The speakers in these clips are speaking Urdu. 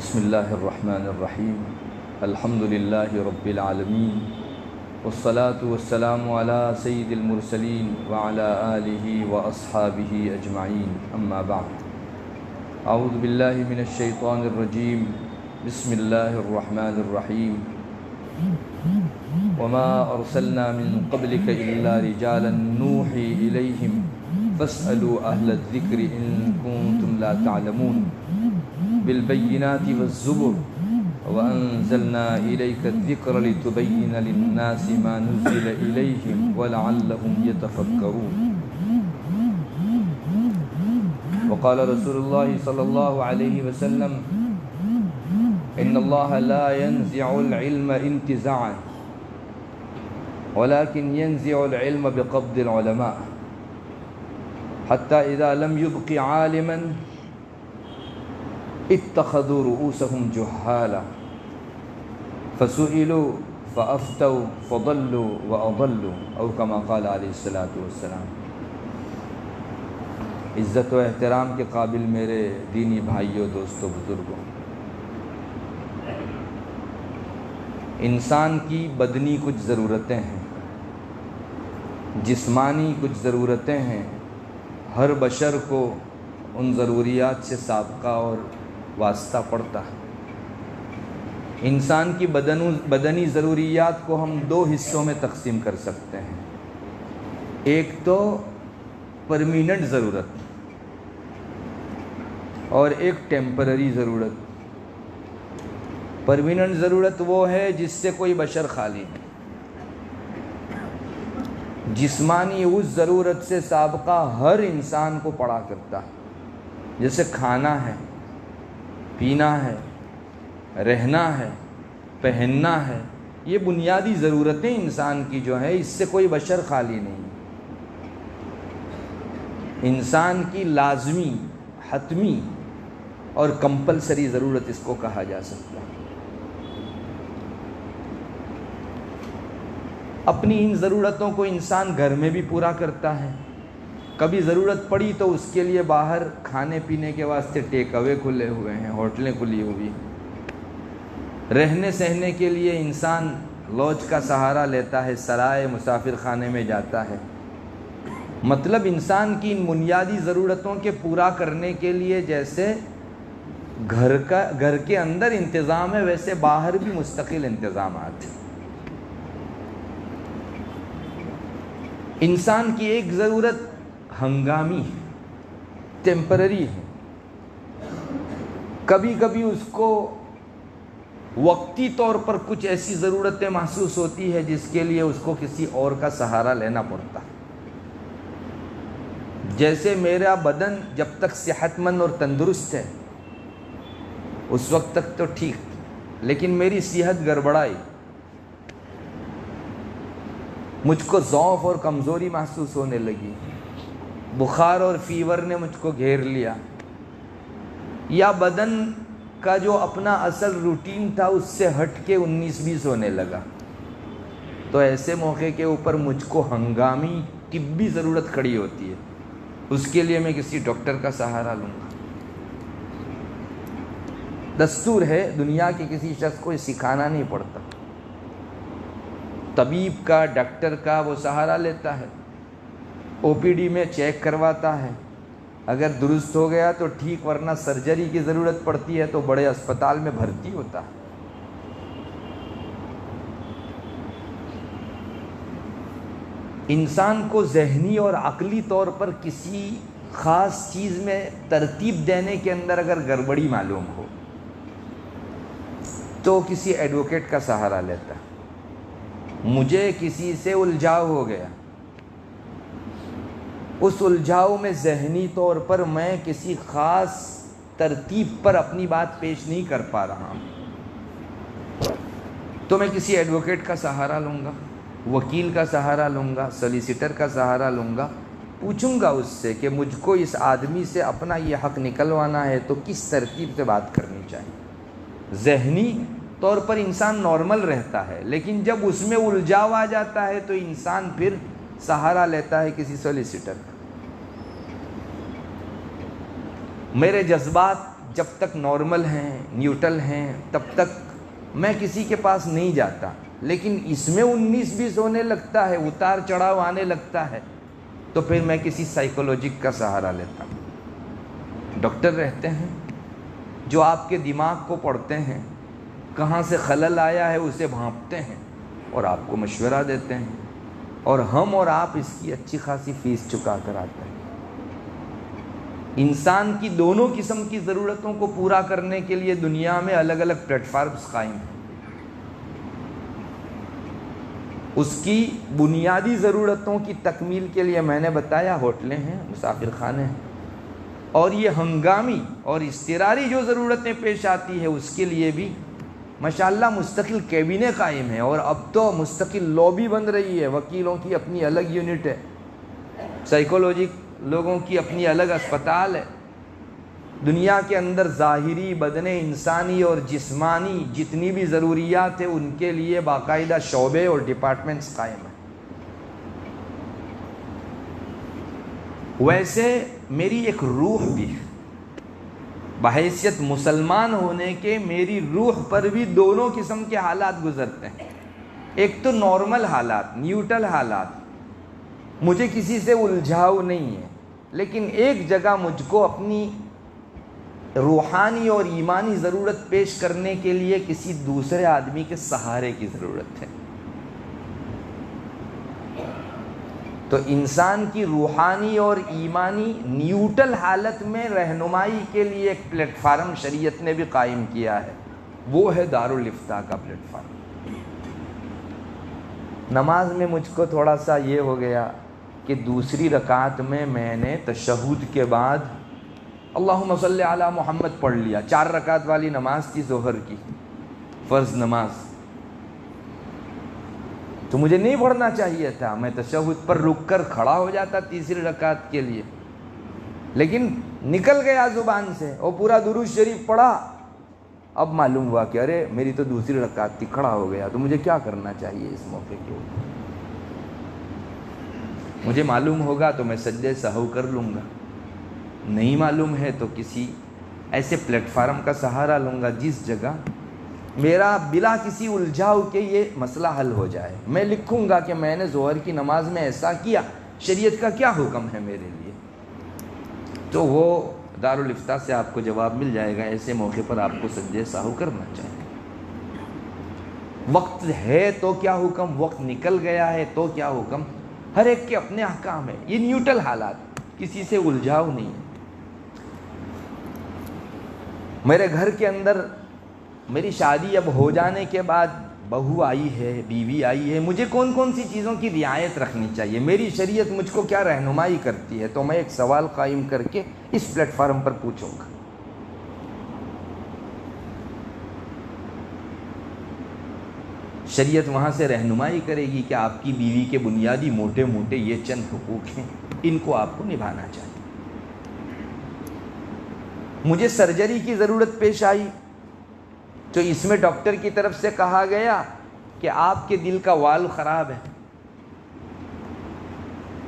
بسم اللہ الرحمن الرحیم الحمد للہ رب العالمین والصلاة والسلام علی سید المرسلین وعلی آلہ واصحابہ اجمعین اما بعد اعوذ باللہ من الشیطان الرجیم بسم اللہ الرحمن الرحیم وما ارسلنا من قبلک الا رجالا نوحی الیہم فاسألوا اہل الذکر ان کنتم لا تعلمون بالبينات والزبر وأنزلنا إليك الذكر لتبين للناس ما نزل إليهم ولعلهم يتفكرون. وقال رسول الله صلى الله عليه وسلم إن الله لا ينزع العلم انتزاعا ولكن ينزع العلم بقبض العلماء حتى إذا لم يبق عالما اتخذوا رؤوسهم جهالا فسئلوا فافتوا فضلوا واضلوا او كما قال علیہ الصلوۃ والسلام. عزت و احترام کے قابل میرے دینی بھائیوں، دوستوں، بزرگوں، انسان کی بدنی کچھ ضرورتیں ہیں، جسمانی کچھ ضرورتیں ہیں. ہر بشر کو ان ضروریات سے سابقہ اور واسطہ پڑتا ہے. انسان کی بدنی ضروریات کو ہم دو حصوں میں تقسیم کر سکتے ہیں. ایک تو پرمیننٹ ضرورت اور ایک ٹیمپرری ضرورت. پرمیننٹ ضرورت وہ ہے جس سے کوئی بشر خالی نہیں. جسمانی اس ضرورت سے سابقہ ہر انسان کو پڑا کرتا ہے، جیسے کھانا ہے، پینا ہے، رہنا ہے، پہننا ہے. یہ بنیادی ضرورتیں انسان کی جو ہے، اس سے کوئی بشر خالی نہیں. انسان کی لازمی، حتمی اور کمپلسری ضرورت اس کو کہا جا سکتا ہے. اپنی ان ضرورتوں کو انسان گھر میں بھی پورا کرتا ہے. کبھی ضرورت پڑی تو اس کے لیے باہر کھانے پینے کے واسطے ٹیک اوے کھلے ہوئے ہیں، ہوٹلیں کھلی ہوئی. رہنے سہنے کے لیے انسان لاج کا سہارا لیتا ہے، سرائے مسافر خانے میں جاتا ہے. مطلب انسان کی ان بنیادی ضرورتوں کے پورا کرنے کے لیے جیسے گھر کے اندر انتظام ہے، ویسے باہر بھی مستقل انتظامات ہیں. انسان کی ایک ضرورت ہنگامی، ٹیمپرری ہے. کبھی کبھی اس کو وقتی طور پر کچھ ایسی ضرورتیں محسوس ہوتی ہے جس کے لیے اس کو کسی اور کا سہارا لینا پڑتا ہے. جیسے میرا بدن جب تک صحت مند اور تندرست ہے اس وقت تک تو ٹھیک، لیکن میری صحت گڑبڑائی، مجھ کو ضعف اور کمزوری محسوس ہونے لگی، بخار اور فیور نے مجھ کو گھیر لیا، یا بدن کا جو اپنا اصل روٹین تھا اس سے ہٹ کے 19-20 ہونے لگا، تو ایسے موقع کے اوپر مجھ کو ہنگامی طبی ضرورت کھڑی ہوتی ہے. اس کے لیے میں کسی ڈاکٹر کا سہارا لوں گا. دستور ہے، دنیا کے کسی شخص کو یہ سکھانا نہیں پڑتا. طبیب کا، ڈاکٹر کا وہ سہارا لیتا ہے. او پی ڈی میں چیک کرواتا ہے، اگر درست ہو گیا تو ٹھیک، ورنہ سرجری کی ضرورت پڑتی ہے تو بڑے اسپتال میں بھرتی ہوتا ہے. انسان کو ذہنی اور عقلی طور پر کسی خاص چیز میں ترتیب دینے کے اندر اگر گڑبڑی معلوم ہو تو کسی ایڈوکیٹ کا سہارا لیتا ہے. مجھے کسی سے الجھاؤ ہو گیا، اس الجھاؤ میں ذہنی طور پر میں کسی خاص ترتیب پر اپنی بات پیش نہیں کر پا رہا ہوں، تو میں کسی ایڈوکیٹ کا سہارا لوں گا، وکیل کا سہارا لوں گا، سولیسیٹر کا سہارا لوں گا. پوچھوں گا اس سے کہ مجھ کو اس آدمی سے اپنا یہ حق نکلوانا ہے تو کس ترتیب سے بات کرنی چاہیے. ذہنی طور پر انسان نارمل رہتا ہے، لیکن جب اس میں الجھاؤ آ جاتا ہے تو انسان پھر سہارا لیتا ہے کسی سولیسیٹر کا. میرے جذبات جب تک نارمل ہیں، نیوٹرل ہیں، تب تک میں کسی کے پاس نہیں جاتا، لیکن اس میں 19-20 ہونے لگتا ہے، اتار چڑھاؤ آنے لگتا ہے، تو پھر میں کسی سائیکولوجک کا سہارا لیتا ہوں۔ ڈاکٹر رہتے ہیں جو آپ کے دماغ کو پڑھتے ہیں، کہاں سے خلل آیا ہے اسے بھانپتے ہیں اور آپ کو مشورہ دیتے ہیں، اور ہم اور آپ اس کی اچھی خاصی فیس چکا کر آتے ہیں۔ انسان کی دونوں قسم کی ضرورتوں کو پورا کرنے کے لیے دنیا میں الگ الگ پلیٹ فارمز قائم ہیں۔ اس کی بنیادی ضرورتوں کی تکمیل کے لیے میں نے بتایا ہوٹلیں ہیں، مسافر خانے ہیں، اور یہ ہنگامی اور اضطراری جو ضرورتیں پیش آتی ہے اس کے لیے بھی ماشاءاللہ مستقل کیبنے قائم ہیں، اور اب تو مستقل لابی بن رہی ہے، وکیلوں کی اپنی الگ یونٹ ہے، سائیکولوجک لوگوں کی اپنی الگ اسپتال ہے۔ دنیا کے اندر ظاہری، بدن انسانی اور جسمانی جتنی بھی ضروریات ہیں ان کے لیے باقاعدہ شعبے اور ڈپارٹمنٹس قائم ہیں۔ ویسے میری ایک روح بھی ہے، بحیثیت مسلمان ہونے کے میری روح پر بھی دونوں قسم کے حالات گزرتے ہیں۔ ایک تو نارمل حالات، نیوٹرل حالات، مجھے کسی سے الجھاؤ نہیں ہے، لیکن ایک جگہ مجھ کو اپنی روحانی اور ایمانی ضرورت پیش کرنے کے لیے کسی دوسرے آدمی کے سہارے کی ضرورت ہے۔ تو انسان کی روحانی اور ایمانی نیوٹرل حالت میں رہنمائی کے لیے ایک پلیٹ فارم شریعت نے بھی قائم کیا ہے، وہ ہے دارالافتاء کا پلیٹ فارم۔ نماز میں مجھ کو تھوڑا سا یہ ہو گیا کہ دوسری رکعت میں نے تشہد کے بعد اللہم صلی علی محمد پڑھ لیا۔ 4 رکعت والی نماز تھی ظہر کی، فرض نماز، تو مجھے نہیں پڑھنا چاہیے تھا، میں تشہد پر رک کر کھڑا ہو جاتا تیسری رکعت کے لیے، لیکن نکل گیا زبان سے اور پورا درود شریف پڑھا۔ اب معلوم ہوا کہ ارے میری تو دوسری رکعت تھی، کھڑا ہو گیا، تو مجھے کیا کرنا چاہیے اس موقع کے اوپر؟ مجھے معلوم ہوگا تو میں سجدے سہو کر لوں گا، نہیں معلوم ہے تو کسی ایسے پلیٹ فارم کا سہارا لوں گا جس جگہ میرا بلا کسی الجھاؤ کے یہ مسئلہ حل ہو جائے۔ میں لکھوں گا کہ میں نے ظہر کی نماز میں ایسا کیا، شریعت کا کیا حکم ہے میرے لیے، تو وہ دارالافتاء سے آپ کو جواب مل جائے گا۔ ایسے موقع پر آپ کو سجدے سہو کرنا چاہیے۔ وقت ہے تو کیا حکم، وقت نکل گیا ہے تو کیا حکم، ہر ایک کے اپنے احکام ہیں۔ یہ نیوٹرل حالات، کسی سے الجھاؤ نہیں ہے۔ میرے گھر کے اندر میری شادی اب ہو جانے کے بعد بہو آئی ہے، بیوی آئی ہے، مجھے کون کون سی چیزوں کی رعایت رکھنی چاہیے، میری شریعت مجھ کو کیا رہنمائی کرتی ہے، تو میں ایک سوال قائم کر کے اس پلیٹ فارم پر پوچھوں گا۔ شریعت وہاں سے رہنمائی کرے گی کہ آپ کی بیوی کے بنیادی موٹے موٹے یہ چند حقوق ہیں، ان کو آپ کو نبھانا چاہیے۔ مجھے سرجری کی ضرورت پیش آئی تو اس میں ڈاکٹر کی طرف سے کہا گیا کہ آپ کے دل کا وال خراب ہے،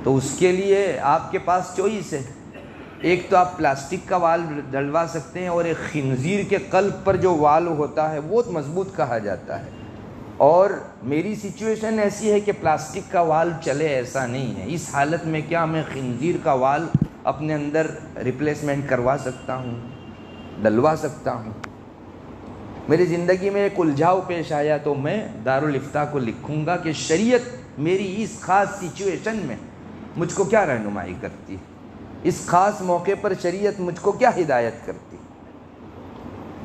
تو اس کے لیے آپ کے پاس چوائس ہے، ایک تو آپ پلاسٹک کا وال ڈلوا سکتے ہیں، اور ایک خنزیر کے قلب پر جو وال ہوتا ہے وہ مضبوط کہا جاتا ہے، اور میری سچویشن ایسی ہے کہ پلاسٹک کا وال چلے ایسا نہیں ہے۔ اس حالت میں کیا میں خنزیر کا وال اپنے اندر ریپلیسمنٹ کروا سکتا ہوں، ڈلوا سکتا ہوں؟ میری زندگی میں ایک الجھاؤ پیش آیا تو میں دارالافتاء کو لکھوں گا کہ شریعت میری اس خاص سچویشن میں مجھ کو کیا رہنمائی کرتی ہے، اس خاص موقع پر شریعت مجھ کو کیا ہدایت کرتی ہے۔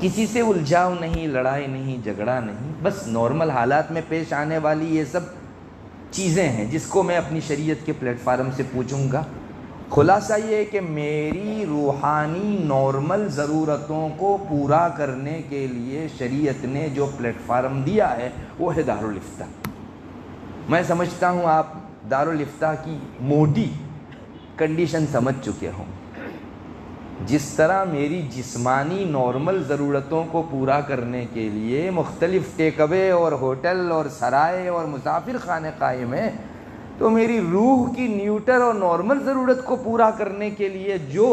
کسی سے الجھاؤ نہیں، لڑائی نہیں، جھگڑا نہیں، بس نارمل حالات میں پیش آنے والی یہ سب چیزیں ہیں جس کو میں اپنی شریعت کے پلیٹ فارم سے پوچھوں گا۔ خلاصہ یہ ہے کہ میری روحانی نارمل ضرورتوں کو پورا کرنے کے لیے شریعت نے جو پلیٹ فارم دیا ہے وہ ہے دارالافتاء۔ میں سمجھتا ہوں آپ دارالافتاء کی موٹی کنڈیشن سمجھ چکے ہوں۔ جس طرح میری جسمانی نارمل ضرورتوں کو پورا کرنے کے لیے مختلف ٹیک اوے اور ہوٹل اور سرائے اور مسافر خانے قائم ہیں، تو میری روح کی نیوٹر اور نارمل ضرورت کو پورا کرنے کے لیے جو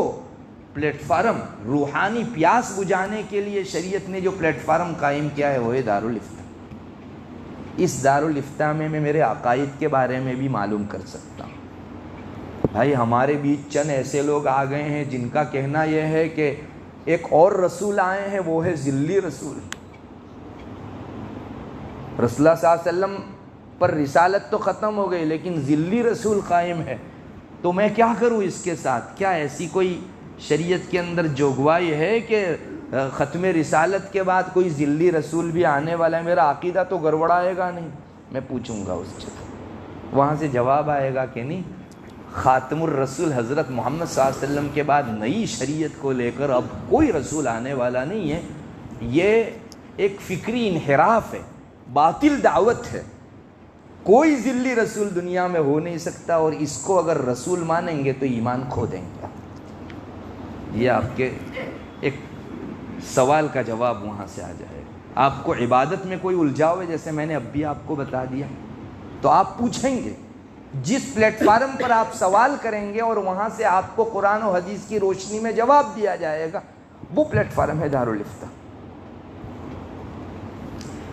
پلیٹ فارم روحانی پیاس بجھانے کے لیے شریعت نے جو پلیٹ فارم قائم کیا ہے وہ ہے دارالفتہ۔ اس دارالفتہ میں میں میرے عقائد کے بارے میں بھی معلوم کر سکتا ہوں۔ بھائی ہمارے بیچ چند ایسے لوگ آ گئے ہیں جن کا کہنا یہ ہے کہ ایک اور رسول آئے ہیں، وہ ہے ذلی رسول۔ رسول اللہ صلی اللہ علیہ وسلم پر رسالت تو ختم ہو گئی لیکن ذلی رسول قائم ہے، تو میں کیا کروں اس کے ساتھ؟ کیا ایسی کوئی شریعت کے اندر جوگوائی ہے کہ ختم رسالت کے بعد کوئی ذلی رسول بھی آنے والا ہے؟ میرا عقیدہ تو گڑبڑائے گا نہیں؟ میں پوچھوں گا اس سے، وہاں سے جواب آئے گا کہ نہیں، خاتم الرسول حضرت محمد صلی اللہ علیہ وسلم کے بعد نئی شریعت کو لے کر اب کوئی رسول آنے والا نہیں ہے۔ یہ ایک فکری انحراف ہے، باطل دعوت ہے۔ کوئی ذلی رسول دنیا میں ہو نہیں سکتا، اور اس کو اگر رسول مانیں گے تو ایمان کھو دیں گے۔ یہ آپ کے ایک سوال کا جواب وہاں سے آ جائے گا۔ آپ کو عبادت میں کوئی الجھاؤ ہے، جیسے میں نے اب بھی آپ کو بتا دیا، تو آپ پوچھیں گے، جس پلیٹ فارم پر آپ سوال کریں گے اور وہاں سے آپ کو قرآن و حدیث کی روشنی میں جواب دیا جائے گا، وہ پلیٹ فارم ہے دارالفتہ۔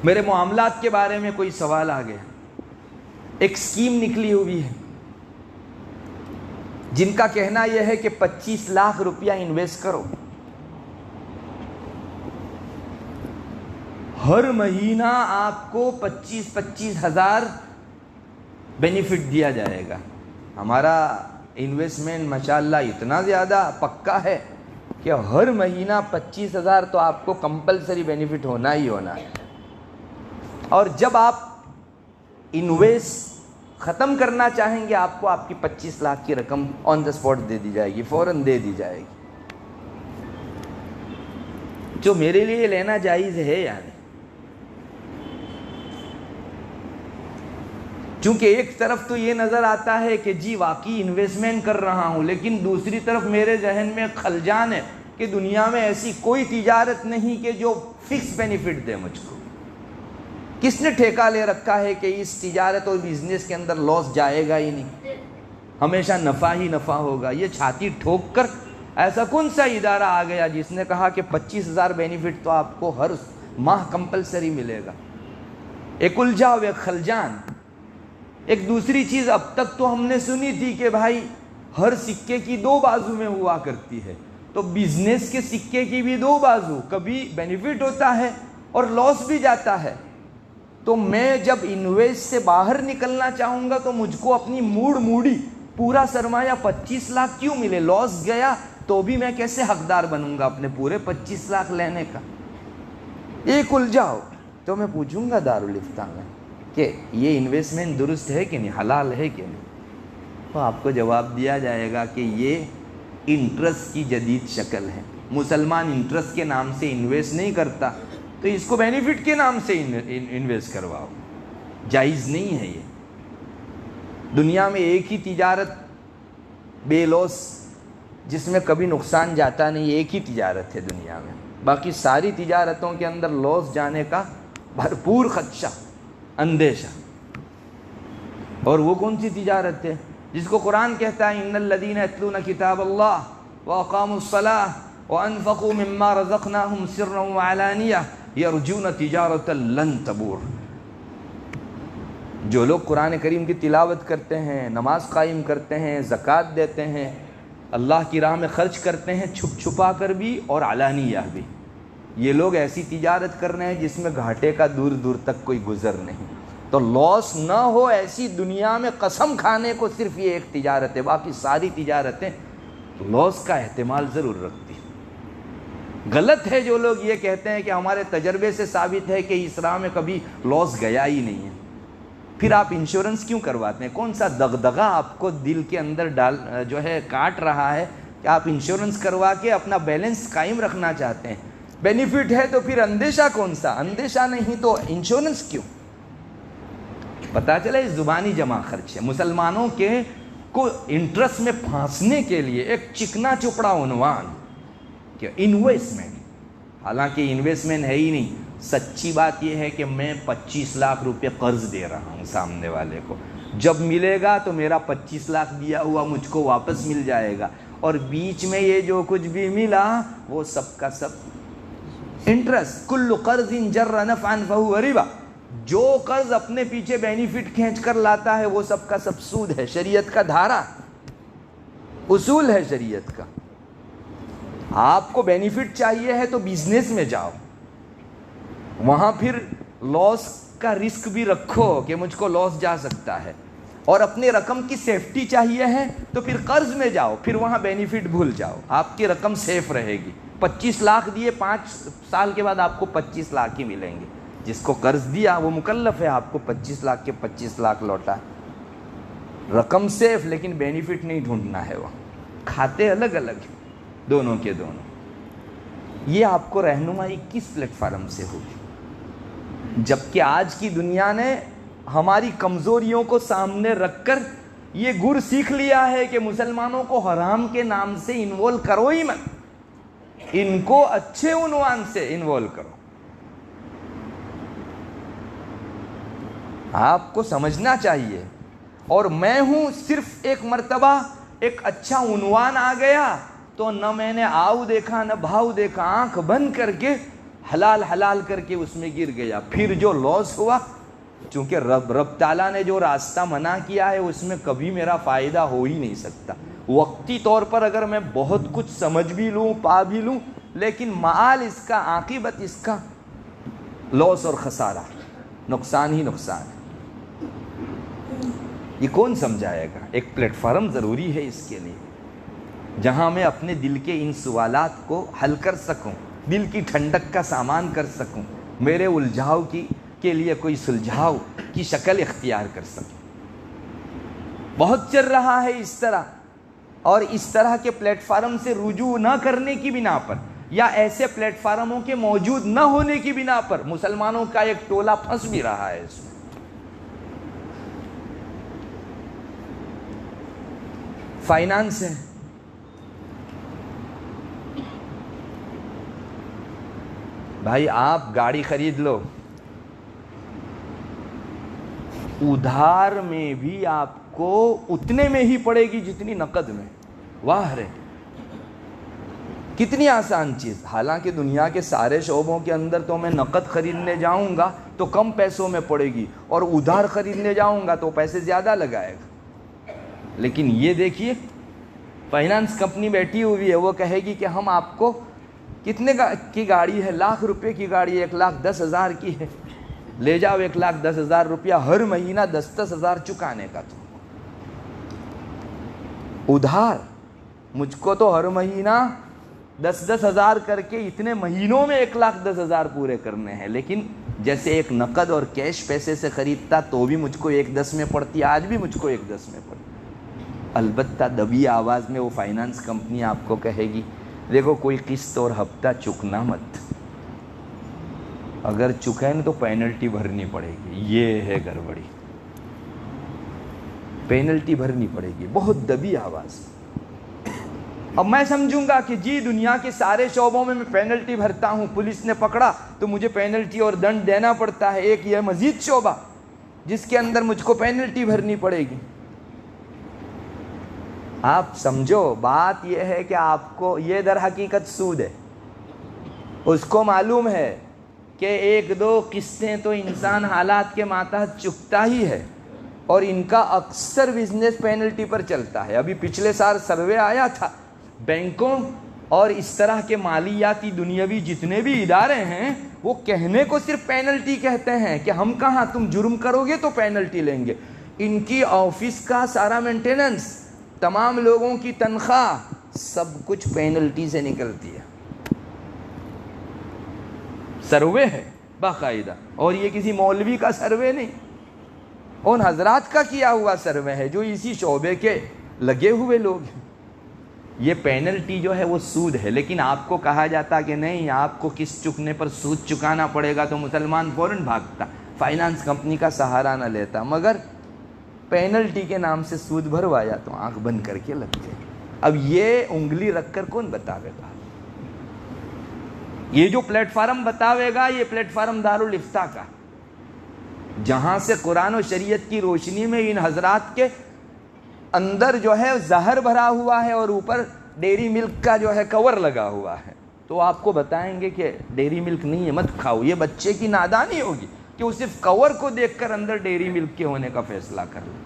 میرے معاملات کے بارے میں کوئی سوال آ گیا، ایک سکیم نکلی ہوئی ہے جن کا کہنا یہ ہے کہ 25 لاکھ روپیہ انویسٹ کرو، ہر مہینہ آپ کو 25 ہزار بینیفٹ دیا جائے گا۔ ہمارا انویسٹمنٹ ماشاءاللہ اتنا زیادہ پکا ہے کہ ہر مہینہ 25 ہزار تو آپ کو کمپلسری بینیفٹ ہونا ہی ہونا ہے، اور جب آپ انویسٹ ختم کرنا چاہیں گے آپ کو آپ کی 25 لاکھ کی رقم آن دا اسپاٹ دے دی جائے گی، فوراً دے دی جائے گی، جو میرے لیے لینا جائز ہے یار۔ چونکہ ایک طرف تو یہ نظر آتا ہے کہ جی واقعی انویسٹمنٹ کر رہا ہوں، لیکن دوسری طرف میرے ذہن میں خلجان ہے کہ دنیا میں ایسی کوئی تجارت نہیں کہ جو فکس بینیفٹ دے مجھ کو۔ کس نے ٹھیکہ لے رکھا ہے کہ اس تجارت اور بزنس کے اندر لاس جائے گا ہی نہیں، ہمیشہ نفع ہی نفع ہوگا؟ یہ چھاتی ٹھوک کر ایسا کون سا ادارہ آ گیا جس نے کہا کہ 25 ہزار بینیفٹ تو آپ کو ہر ماہ کمپلسری ملے گا؟ ایک الجھاؤ، ایک خلجان۔ ایک دوسری چیز اب تک تو ہم نے سنی تھی کہ بھائی ہر سکے کی دو بازو میں ہوا کرتی ہے، تو بزنس کے سکے کی بھی دو بازو، کبھی بینیفٹ ہوتا ہے اور لاس بھی جاتا ہے۔ تو میں جب انویسٹ سے باہر نکلنا چاہوں گا تو مجھ کو اپنی موڑی پورا سرمایہ 25 لاکھ کیوں ملے؟ لاس گیا تو بھی میں کیسے حقدار بنوں گا اپنے پورے 25 لاکھ لینے کا؟ ایک الجھاؤ۔ تو میں پوچھوں گا دارالفتہ میں کہ یہ انویسٹمنٹ درست ہے کہ نہیں، حلال ہے کہ نہیں؟ تو آپ کو جواب دیا جائے گا کہ یہ انٹرسٹ کی جدید شکل ہے۔ مسلمان انٹرسٹ کے نام سے انویسٹ نہیں کرتا، تو اس کو بینیفٹ کے نام سے انویسٹ کرواؤ، جائز نہیں ہے یہ۔ دنیا میں ایک ہی تجارت بے لوس جس میں کبھی نقصان جاتا نہیں، ایک ہی تجارت ہے دنیا میں، باقی ساری تجارتوں کے اندر لوس جانے کا بھرپور خدشہ، اندیشہ۔ اور وہ کون سی تجارت ہے جس کو قرآن کہتا ہے ان الذین یتلون کتاب اللہ واقاموا الصلاۃ وانفقوا مما رزقناہم سرا وعلانیہ یرجون تجارۃ لن تبور۔ جو لوگ قرآن کریم کی تلاوت کرتے ہیں، نماز قائم کرتے ہیں، زکوٰۃ دیتے ہیں، اللہ کی راہ میں خرچ کرتے ہیں، چھپ چھپا کر بھی اور علانیہ بھی، یہ لوگ ایسی تجارت کر رہے ہیں جس میں گھاٹے کا دور دور تک کوئی گزر نہیں۔ تو لاس نہ ہو ایسی دنیا میں قسم کھانے کو صرف یہ ایک تجارت ہے، باقی ساری تجارتیں لاس کا احتمال ضرور رکھتی ہیں۔ غلط ہے جو لوگ یہ کہتے ہیں کہ ہمارے تجربے سے ثابت ہے کہ اس راہ میں کبھی لاس گیا ہی نہیں ہے۔ پھر آپ انشورنس کیوں کرواتے ہیں؟ کون سا دغدغہ آپ کو دل کے اندر کاٹ رہا ہے کہ آپ انشورنس کروا کے اپنا بیلنس قائم رکھنا چاہتے ہیں؟ بینیفٹ ہے تو پھر اندیشہ کون سا؟ اندیشہ نہیں تو انشورنس کیوں؟ پتا چلا یہ زبانی جمع خرچ ہے، مسلمانوں کے کو انٹرسٹ میں پھانسنے کے لیے ایک چکنا چپڑا عنوان کہ انویسٹمنٹ، حالانکہ انویسٹمنٹ ہے ہی نہیں۔ سچی بات یہ ہے کہ میں 25 لاکھ روپے قرض دے رہا ہوں سامنے والے کو، جب ملے گا تو میرا 25 لاکھ دیا ہوا مجھ کو واپس مل جائے گا، اور بیچ میں یہ جو کچھ بھی ملا وہ سب کا سب انٹرسٹ. کل قرض جر نفعا فہو ربا. جو قرض اپنے پیچھے بینیفٹ کھینچ کر لاتا ہے وہ سب کا سب سود ہے. شریعت کا دھارا اصول ہے شریعت کا. آپ کو بینیفٹ چاہیے ہے تو بزنس میں جاؤ, وہاں پھر لاس کا رسک بھی رکھو کہ مجھ کو لاس جا سکتا ہے, اور اپنے رقم کی سیفٹی چاہیے ہے تو پھر قرض میں جاؤ, پھر وہاں بینیفٹ بھول جاؤ, آپ کی رقم سیف رہے گی. 25 لاکھ دیے 5 سال کے بعد آپ کو 25 لاکھ ہی ملیں گے. جس کو قرض دیا وہ مکلف ہے آپ کو 25 لاکھ کے 25 لاکھ لوٹا. رقم سیف لیکن بینیفٹ نہیں ڈھونڈنا ہے. وہ کھاتے الگ الگ دونوں کے دونوں. یہ آپ کو رہنمائی کس پلیٹ فارم سے ہوگی؟ جبکہ آج کی دنیا نے ہماری کمزوریوں کو سامنے رکھ کر یہ گر سیکھ لیا ہے کہ مسلمانوں کو حرام کے نام سے انوالو کرو ہی مت, ان کو اچھے عنوان سے انوالو کرو. آپ کو سمجھنا چاہیے. اور میں ہوں صرف ایک مرتبہ ایک اچھا عنوان آ گیا تو نہ میں نے آؤ دیکھا نہ بھاؤ دیکھا, آنکھ بند کر کے حلال حلال کر کے اس میں گر گیا. پھر جو لاس ہوا, چونکہ رب تعالیٰ نے جو راستہ منع کیا ہے اس میں کبھی میرا فائدہ ہو ہی نہیں سکتا. وقتی طور پر اگر میں بہت کچھ سمجھ بھی لوں پا بھی لوں, لیکن معال اس کا, عاقبت اس کا لاس اور خسارہ, نقصان ہی نقصان ہے. یہ کون سمجھائے گا؟ ایک پلیٹ فارم ضروری ہے اس کے لیے جہاں میں اپنے دل کے ان سوالات کو حل کر سکوں, دل کی ٹھنڈک کا سامان کر سکوں, میرے الجھاؤ کے لیے کوئی سلجھاؤ کی شکل اختیار کر سکوں. بہت چل رہا ہے اس طرح, اور اس طرح کے پلیٹ فارم سے رجوع نہ کرنے کی بنا پر یا ایسے پلیٹ فارموں کے موجود نہ ہونے کی بنا پر مسلمانوں کا ایک ٹولہ پھنس بھی رہا ہے اس میں. فائنانس ہے, بھائی آپ گاڑی خرید لو, ادھار میں بھی آپ کو اتنے میں ہی پڑے گی جتنی نقد میں. واہ رے, کتنی آسان چیز. حالانکہ دنیا کے سارے شعبوں کے اندر تو میں نقد خریدنے جاؤں گا تو کم پیسوں میں پڑے گی, اور ادھار خریدنے جاؤں گا تو پیسے زیادہ لگائے گا. لیکن یہ دیکھیے فائنانس کمپنی بیٹھی ہوئی ہے, وہ کہے گی کہ ہم آپ کو کتنے کی گاڑی ہے, 1,00,000 روپے کی گاڑی 1,10,000 کی ہے, لے جاؤ 1,10,000 روپیہ ہر مہینہ 10,000 چکانے کا. تو ادھار مجھ کو تو ہر مہینہ 10,000 کر کے اتنے مہینوں میں 1,10,000 پورے کرنے ہیں. لیکن جیسے ایک نقد اور کیش پیسے سے خریدتا تو بھی مجھ کو 1,10 میں پڑتی, آج بھی مجھ کو 1,10 میں پڑتی. البتہ دبی آواز میں وہ فائنانس کمپنی آپ کو کہے گی دیکھو کوئی قسط اور ہفتہ چکنا مت, اگر چکائیں تو پینلٹی بھرنی پڑے گی. یہ ہے گڑبڑی, پینلٹی بھرنی پڑے گی. بہت دبی آواز. اب میں سمجھوں گا کہ جی دنیا کے سارے شعبوں میں پینلٹی بھرتا ہوں, پولیس نے پکڑا تو مجھے پینلٹی اور دنڈ دینا پڑتا ہے. ایک یہ مزید شعبہ جس کے اندر مجھ کو پینلٹی بھرنی پڑے گی. آپ سمجھو, بات یہ ہے کہ آپ کو یہ در حقیقت سود ہے. اس کو معلوم ہے کہ 1-2 قسطیں تو انسان حالات کے ماتحت چکتا ہی ہے, اور ان کا اکثر بزنس پینلٹی پر چلتا ہے. ابھی پچھلے سال سروے آیا تھا, بینکوں اور اس طرح کے مالیاتی دنیاوی جتنے بھی ادارے ہیں وہ کہنے کو صرف پینلٹی کہتے ہیں کہ ہم کہاں, تم جرم کرو گے تو پینلٹی لیں گے. ان کی آفس کا سارا مینٹیننس, تمام لوگوں کی تنخواہ, سب کچھ پینلٹی سے نکلتی ہے. سروے ہے باقاعدہ, اور یہ کسی مولوی کا سروے نہیں, ان حضرات کا کیا ہوا سروے ہے جو اسی شعبے کے لگے ہوئے لوگ ہیں. یہ پینلٹی جو ہے وہ سود ہے. لیکن آپ کو کہا جاتا کہ نہیں, آپ کو قسط چکنے پر سود چکانا پڑے گا, تو مسلمان فوراً بھاگتا, فائنانس کمپنی کا سہارا نہ لیتا. مگر پینلٹی کے نام سے سود بھروایا تو آنکھ بند کر کے لگتے. اب یہ انگلی رکھ کر کون بتاوے گا؟ یہ جو پلیٹ فارم بتاوے گا, یہ پلیٹ فارم دارالافتاء کا, جہاں سے قرآن و شریعت کی روشنی میں ان حضرات کے اندر جو ہے زہر بھرا ہوا ہے اور اوپر ڈیری ملک کا جو ہے کور لگا ہوا ہے، تو آپ کو بتائیں گے کہ ڈیری ملک نہیں ہے، مت کھاؤ. یہ بچے کی نادانی ہوگی کہ وہ صرف کور کو دیکھ کر اندر ڈیری ملک کے ہونے کا فیصلہ کر لے.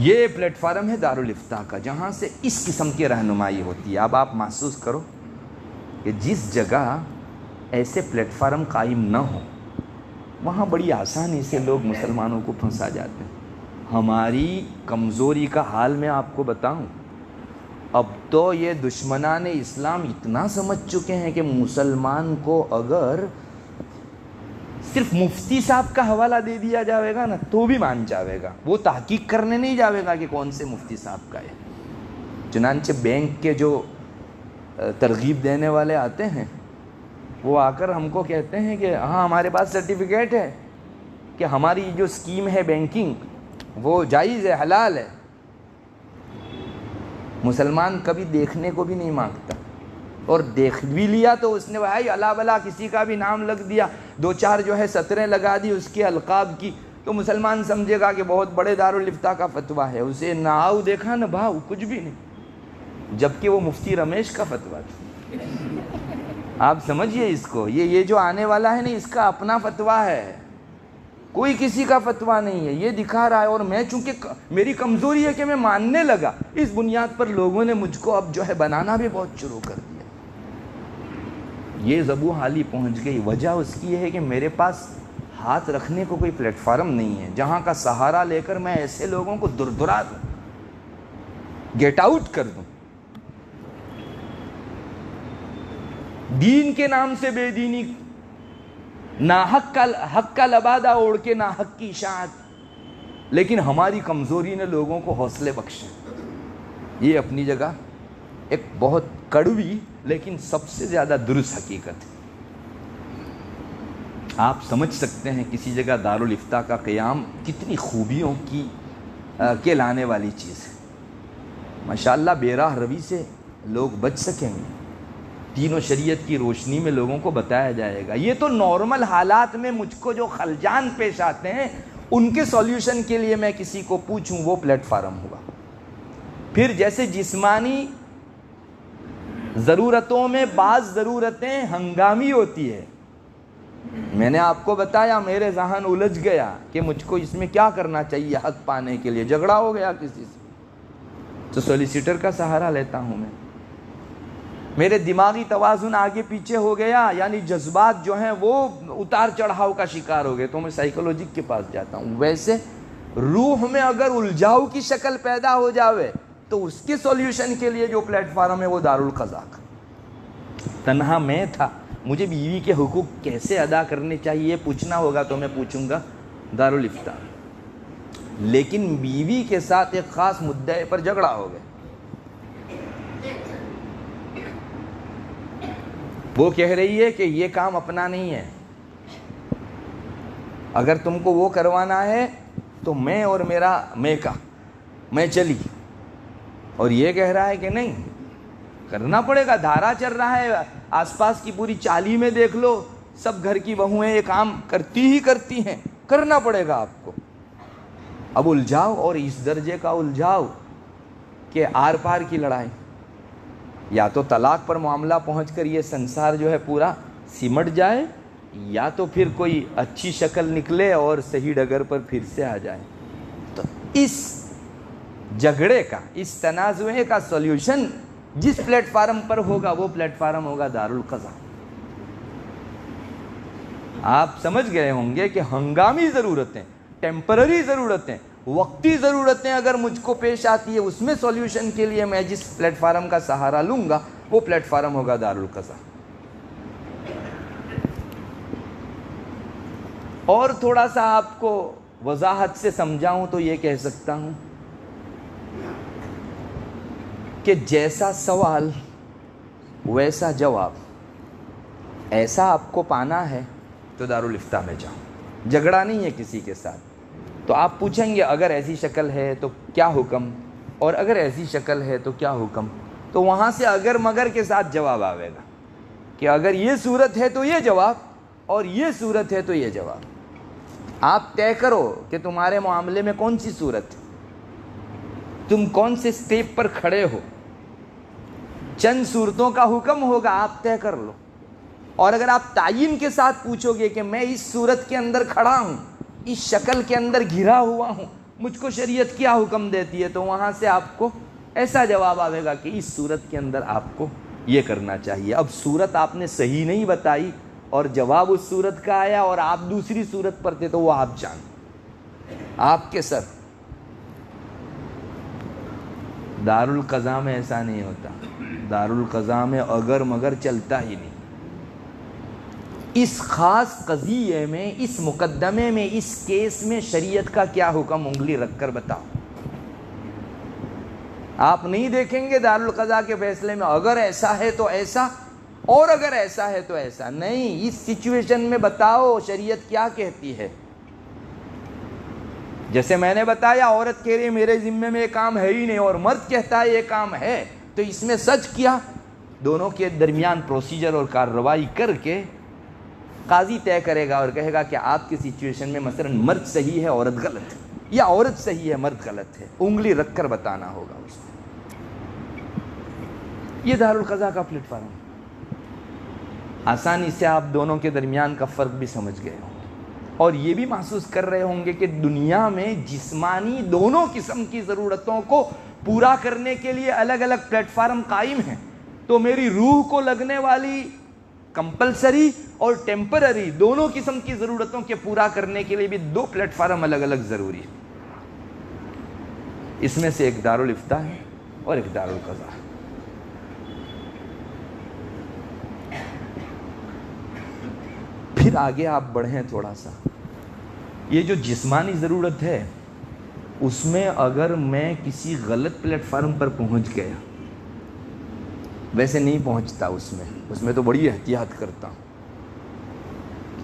یہ پلیٹ فارم ہے دارالافتاء کا، جہاں سے اس قسم کی رہنمائی ہوتی ہے. اب آپ محسوس کرو کہ جس جگہ ایسے پلیٹ فارم قائم نہ ہو وہاں بڑی آسانی سے لوگ مسلمانوں کو پھنسا جاتے ہیں. ہماری کمزوری کا حال میں آپ کو بتاؤں، اب تو یہ دشمنان اسلام اتنا سمجھ چکے ہیں کہ مسلمان کو اگر صرف مفتی صاحب کا حوالہ دے دیا جاوے گا نا تو بھی مان جاوے گا، وہ تحقیق کرنے نہیں جاوے گا کہ کون سے مفتی صاحب کا ہے. چنانچہ بینک کے جو ترغیب دینے والے آتے ہیں وہ آ کر ہم کو کہتے ہیں کہ ہاں ہمارے پاس سرٹیفکیٹ ہے کہ ہماری جو اسکیم ہے بینکنگ وہ جائز ہے، حلال ہے. مسلمان کبھی دیکھنے کو بھی نہیں مانگتا، اور دیکھ بھی لیا تو اس نے بھائی اللہ بلا کسی کا بھی نام لگ دیا، دو چار جو ہے سطریں لگا دی اس کے القاب کی، تو مسلمان سمجھے گا کہ بہت بڑے دارالافتاء کا فتویٰ ہے. اسے نہ آؤ دیکھا نہ بھاؤ، کچھ بھی نہیں، جبکہ وہ مفتی رمیش کا فتویٰ تھا. آپ سمجھئے اس کو، یہ جو آنے والا ہے نا اس کا اپنا فتویٰ ہے، کوئی کسی کا فتویٰ نہیں ہے. یہ دکھا رہا ہے، اور میں چونکہ میری کمزوری ہے کہ میں ماننے لگا، اس بنیاد پر لوگوں نے مجھ کو اب جو ہے بنانا بھی بہت شروع کر دیا. یہ زبوں حالی پہنچ گئی. وجہ اس کی یہ ہے کہ میرے پاس ہاتھ رکھنے کو کوئی پلیٹ فارم نہیں ہے جہاں کا سہارا لے کر میں ایسے لوگوں کو دردرا دوں، گیٹ آؤٹ کر دوں. دین کے نام سے بے دینی، حق کا لبادہ اوڑھ کے ناحق کی اشاعت، لیکن ہماری کمزوری نے لوگوں کو حوصلے بخشے. یہ اپنی جگہ ایک بہت کڑوی لیکن سب سے زیادہ درست حقیقت ہے. آپ سمجھ سکتے ہیں کسی جگہ دارالافتاء کا قیام کتنی خوبیوں کے لانے والی چیز ہے. ماشاءاللہ بے راہ روی سے لوگ بچ سکیں گے، تینوں شریعت کی روشنی میں لوگوں کو بتایا جائے گا. یہ تو نارمل حالات میں مجھ کو جو خلجان پیش آتے ہیں ان کے سولیوشن کے لیے میں کسی کو پوچھوں وہ پلیٹ فارم ہوگا. پھر جیسے جسمانی ضرورتوں میں بعض ضرورتیں ہنگامی ہوتی ہے، میں نے آپ کو بتایا میرے ذہن الجھ گیا کہ مجھ کو اس میں کیا کرنا چاہیے حق پانے کے لیے، جھگڑا ہو گیا کسی سے تو سولیسیٹر کا سہارا لیتا ہوں میں. میرے دماغی توازن آگے پیچھے ہو گیا، یعنی جذبات جو ہیں وہ اتار چڑھاؤ کا شکار ہو گئے تو میں سائیکولوجک کے پاس جاتا ہوں. ویسے روح میں اگر الجھاؤ کی شکل پیدا ہو جاوے تو اس کے سولیوشن کے لیے جو پلیٹ فارم ہے وہ دارالقضاء کا. تنہا میں تھا، مجھے بیوی کے حقوق کیسے ادا کرنے چاہیے پوچھنا ہوگا تو میں پوچھوں گا دارالافتاء. لیکن بیوی کے ساتھ ایک خاص مدعے پر جھگڑا ہو گیا. وہ کہہ رہی ہے کہ یہ کام اپنا نہیں ہے، اگر تم کو وہ کروانا ہے تو میں اور میرا میکا میں چلی، اور یہ کہہ رہا ہے کہ نہیں کرنا پڑے گا، دھارا چل رہا ہے. آس پاس کی پوری چالی میں دیکھ لو سب گھر کی بہویں یہ کام کرتی ہی کرتی ہیں، کرنا پڑے گا آپ کو. اب الجھاؤ، اور اس درجے کا الجھاؤ کہ آر پار کی لڑائی. یا تو طلاق پر معاملہ پہنچ کر یہ سنسار جو ہے پورا سمٹ جائے، یا تو پھر کوئی اچھی شکل نکلے اور صحیح ڈگر پر پھر سے آ جائے. تو اس جھگڑے کا، اس تنازعے کا سولیوشن جس پلیٹ فارم پر ہوگا وہ پلیٹ فارم ہوگا دارالقضاء. آپ سمجھ گئے ہوں گے کہ ہنگامی ضرورتیں، ٹیمپرری ضرورتیں، وقتی ضرورتیں اگر مجھ کو پیش آتی ہے اس میں سولیوشن کے لیے میں جس پلیٹ فارم کا سہارا لوں گا وہ پلیٹ فارم ہوگا دارالقضاء. اور تھوڑا سا آپ کو وضاحت سے سمجھاؤں تو یہ کہہ سکتا ہوں کہ جیسا سوال ویسا جواب. ایسا آپ کو پانا ہے تو دارالافتاء میں جاؤ، جھگڑا نہیں ہے کسی کے ساتھ. تو آپ پوچھیں گے اگر ایسی شکل ہے تو کیا حکم، اور اگر ایسی شکل ہے تو کیا حکم. تو وہاں سے اگر مگر کے ساتھ جواب آئے گا کہ اگر یہ صورت ہے تو یہ جواب، اور یہ صورت ہے تو یہ جواب. آپ طے کرو کہ تمہارے معاملے میں کون سی صورت ہے. تم کون سے سٹیپ پر کھڑے ہو، چند صورتوں کا حکم ہوگا، آپ طے کر لو. اور اگر آپ تعین کے ساتھ پوچھو گے کہ میں اس صورت کے اندر کھڑا ہوں، اس شکل کے اندر گھرا ہوا ہوں، مجھ کو شریعت کیا حکم دیتی ہے، تو وہاں سے آپ کو ایسا جواب آئے گا کہ اس صورت کے اندر آپ کو یہ کرنا چاہیے. اب صورت آپ نے صحیح نہیں بتائی اور جواب اس صورت کا آیا اور آپ دوسری صورت پر تھے، تو وہ آپ جان، آپ کے سر. دارالقضاء میں ایسا نہیں ہوتا. دارالقضاء میں اگر مگر چلتا ہی نہیں. اس خاص قضیے میں، اس مقدمے میں، اس کیس میں شریعت کا کیا حکم، انگلی رکھ کر بتاؤ. آپ نہیں دیکھیں گے دارالقضاء کے فیصلے میں اگر ایسا ہے تو ایسا اور اگر ایسا ہے تو ایسا. نہیں، اس سچویشن میں بتاؤ شریعت کیا کہتی ہے. جیسے میں نے بتایا، عورت کہہ رہی میرے ذمے میں یہ کام ہے ہی نہیں اور مرد کہتا ہے یہ کام ہے، تو اس میں سچ کیا. دونوں کے درمیان پروسیجر اور کارروائی کر کے قاضی طے کرے گا اور کہے گا کہ آپ کی سچویشن میں مثلا مرد صحیح ہے عورت غلط ہے، یا عورت صحیح ہے مرد غلط ہے. انگلی رکھ کر بتانا ہوگا اس کو. یہ دارالقضاء کا پلیٹ فارم. آسانی سے آپ دونوں کے درمیان کا فرق بھی سمجھ گئے ہوں اور یہ بھی محسوس کر رہے ہوں گے کہ دنیا میں جسمانی دونوں قسم کی ضرورتوں کو پورا کرنے کے لیے الگ الگ پلیٹ فارم قائم ہیں. تو میری روح کو لگنے والی کمپلسری اور ٹیمپرری دونوں قسم کی ضرورتوں کے پورا کرنے کے لیے بھی دو پلیٹ فارم الگ الگ ضروری ہے. اس میں سے ایک دارالافتاء ہے اور ایک دارالقضاء ہے. پھر آگے آپ بڑھیں تھوڑا سا. یہ جو جسمانی ضرورت ہے اس میں اگر میں کسی غلط پلیٹ فارم پر پہنچ گیا، ویسے نہیں پہنچتا اس میں تو بڑی احتیاط کرتا ہوں،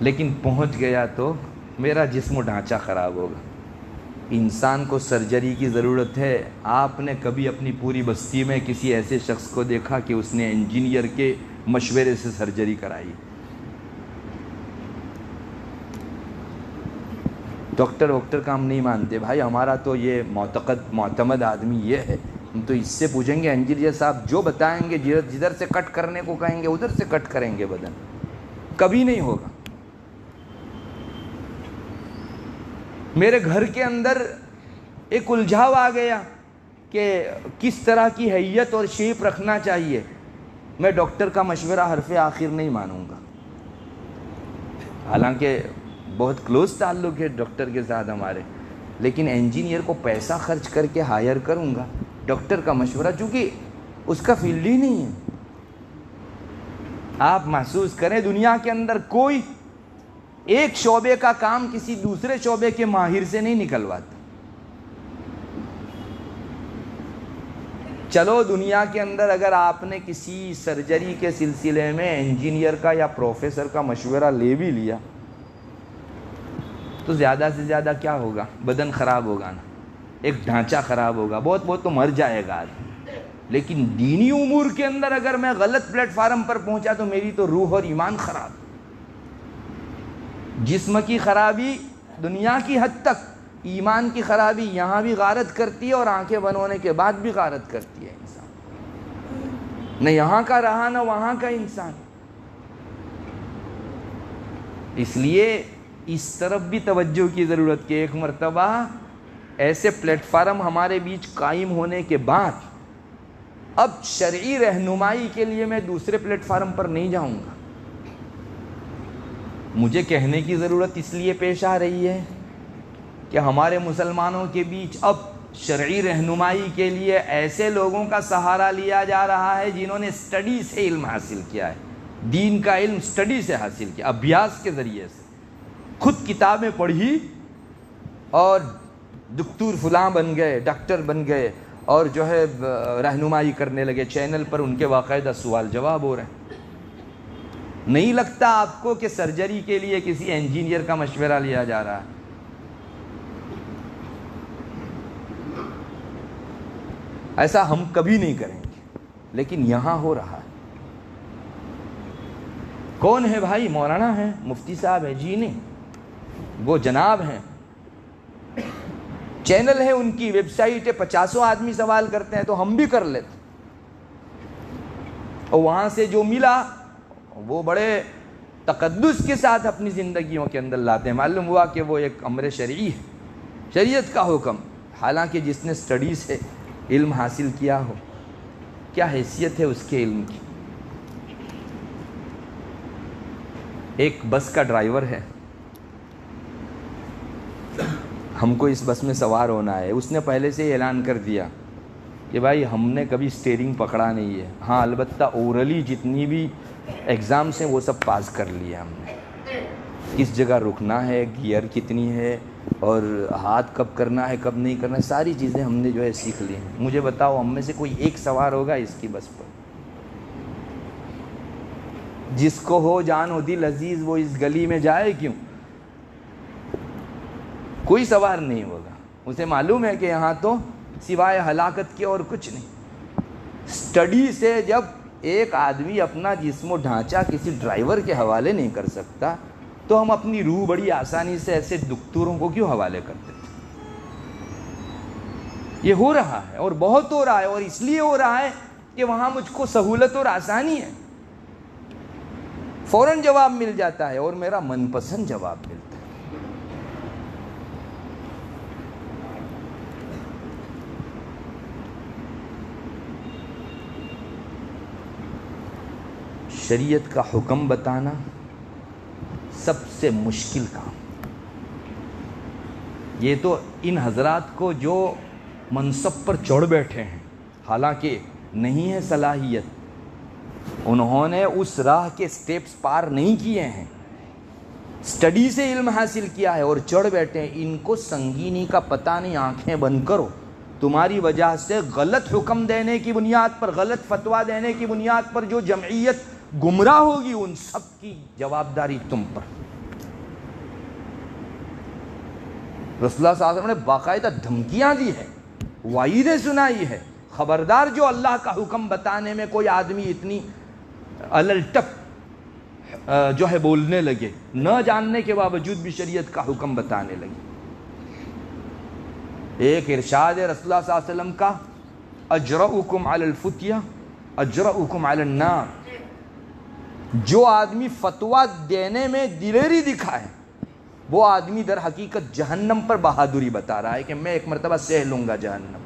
لیکن پہنچ گیا تو میرا جسم و ڈھانچہ خراب ہوگا. انسان کو سرجری کی ضرورت ہے. آپ نے کبھی اپنی پوری بستی میں کسی ایسے شخص کو دیکھا کہ اس نے انجینئر کے مشورے سے سرجری کرائی؟ ڈاکٹر کام نہیں مانتے بھائی. ہمارا تو یہ معتمد آدمی یہ ہے، ہم تو اس سے پوچھیں گے انجینئر صاحب جو بتائیں گے، جدھر سے کٹ کرنے کو کہیں گے ادھر سے کٹ کریں گے بدن. کبھی نہیں ہوگا. میرے گھر کے اندر ایک الجھاؤ آ گیا کہ کس طرح کی حیت اور شیپ رکھنا چاہیے. میں ڈاکٹر کا مشورہ حرف آخر نہیں مانوں گا، حالانکہ بہت کلوز تعلق ہے ڈاکٹر کے ساتھ ہمارے، لیکن انجینئر کو پیسہ خرچ کر کے ہائر کروں گا. ڈاکٹر کا مشورہ چونکہ اس کا فیلڈ ہی نہیں ہے. آپ محسوس کریں دنیا کے اندر کوئی ایک شعبے کا کام کسی دوسرے شعبے کے ماہر سے نہیں نکلواتا. چلو دنیا کے اندر اگر آپ نے کسی سرجری کے سلسلے میں انجینئر کا یا پروفیسر کا مشورہ لے بھی لیا تو زیادہ سے زیادہ کیا ہوگا؟ بدن خراب ہوگا نا، ایک ڈھانچہ خراب ہوگا، بہت تو مر جائے گا آدمی. لیکن دینی امور کے اندر اگر میں غلط پلیٹ فارم پر پہنچا تو میری تو روح اور ایمان خراب. جسم کی خرابی دنیا کی حد تک، ایمان کی خرابی یہاں بھی غارت کرتی ہے اور آنکھیں بند ہونے کے بعد بھی غارت کرتی ہے انسان. نہ یہاں کا رہا نہ وہاں کا انسان. اس لیے اس طرف بھی توجہ کی ضرورت کہ ایک مرتبہ ایسے پلیٹ فارم ہمارے بیچ قائم ہونے کے بعد اب شرعی رہنمائی کے لیے میں دوسرے پلیٹ فارم پر نہیں جاؤں گا. مجھے کہنے کی ضرورت اس لیے پیش آ رہی ہے کہ ہمارے مسلمانوں کے بیچ اب شرعی رہنمائی کے لیے ایسے لوگوں کا سہارا لیا جا رہا ہے جنہوں نے اسٹڈی سے علم حاصل کیا ہے. دین کا علم اسٹڈی سے حاصل کیا، ابھیاس کے ذریعے سے. خود کتابیں پڑھی اور دکتور فلاں بن گئے، ڈاکٹر بن گئے اور جو ہے رہنمائی کرنے لگے. چینل پر ان کے باقاعدہ سوال جواب ہو رہے ہیں. نہیں لگتا آپ کو کہ سرجری کے لیے کسی انجینئر کا مشورہ لیا جا رہا ہے؟ ایسا ہم کبھی نہیں کریں گے، لیکن یہاں ہو رہا ہے. کون ہے بھائی؟ مولانا ہیں، مفتی صاحب ہیں؟ جی نہیں، وہ جناب ہیں چینل ہے ان کی، ویب سائٹ ہے، 50 آدمی سوال کرتے ہیں تو ہم بھی کر لیتے، اور وہاں سے جو ملا وہ بڑے تقدس کے ساتھ اپنی زندگیوں کے اندر لاتے ہیں۔ معلوم ہوا کہ وہ ایک امر شرعی ہے، شریعت کا حکم، حالانکہ جس نے اسٹڈی سے علم حاصل کیا ہو، کیا حیثیت ہے اس کے علم کی۔ ایک بس کا ڈرائیور ہے، ہم کو اس بس میں سوار ہونا ہے، اس نے پہلے سے ہی اعلان کر دیا کہ بھائی ہم نے کبھی اسٹیئرنگ پکڑا نہیں ہے، ہاں البتہ اورلی جتنی بھی ایگزامس ہیں وہ سب پاس کر لیا ہم نے، کس جگہ رکنا ہے، گیئر کتنی ہے، اور ہاتھ کب کرنا ہے کب نہیں کرنا ہے، ساری چیزیں ہم نے جو ہے سیکھ لی ہیں۔ مجھے بتاؤ ہم میں سے کوئی ایک سوار ہوگا اس کی بس پر؟ جس کو ہو جان و دل عزیز وہ اس گلی میں جائے کیوں؟ کوئی سوار نہیں ہوگا، اسے معلوم ہے کہ یہاں تو سوائے ہلاکت کے اور کچھ نہیں۔ اسٹڈی سے جب ایک آدمی اپنا جسم و ڈھانچہ کسی ڈرائیور کے حوالے نہیں کر سکتا تو ہم اپنی روح بڑی آسانی سے ایسے دکتوروں کو کیوں حوالے کرتے تھے؟ یہ ہو رہا ہے اور بہت ہو رہا ہے، اور اس لیے ہو رہا ہے کہ وہاں مجھ کو سہولت اور آسانی ہے، فوراً جواب مل جاتا ہے اور میرا من پسند جواب ملتا ہے۔ شریعت کا حکم بتانا سب سے مشکل کام، یہ تو ان حضرات کو جو منصب پر چڑھ بیٹھے ہیں، حالانکہ نہیں ہے صلاحیت، انہوں نے اس راہ کے سٹیپس پار نہیں کیے ہیں، اسٹڈی سے علم حاصل کیا ہے اور چڑھ بیٹھے ہیں، ان کو سنگینی کا پتہ نہیں۔ آنکھیں بند کرو، تمہاری وجہ سے غلط حکم دینے کی بنیاد پر، غلط فتویٰ دینے کی بنیاد پر جو جمعیت گمراہ ہوگی، ان سب کی جوابداری تم پر۔ رسول اللہ صلی اللہ علیہ وسلم نے باقاعدہ دھمکیاں دی ہے، وعیدیں سنائی ہے، خبردار جو اللہ کا حکم بتانے میں کوئی آدمی اتنی الٹپ جو ہے بولنے لگے، نہ جاننے کے باوجود بھی شریعت کا حکم بتانے لگے۔ ایک ارشاد ہے رسول اللہ صلی اللہ علیہ وسلم کا، اجرؤکم علی الفتیہ اجرؤکم علی النار، جو آدمی فتویٰ دینے میں دلیری دکھائے وہ آدمی در حقیقت جہنم پر بہادری بتا رہا ہے کہ میں ایک مرتبہ سہ لوں گا جہنم۔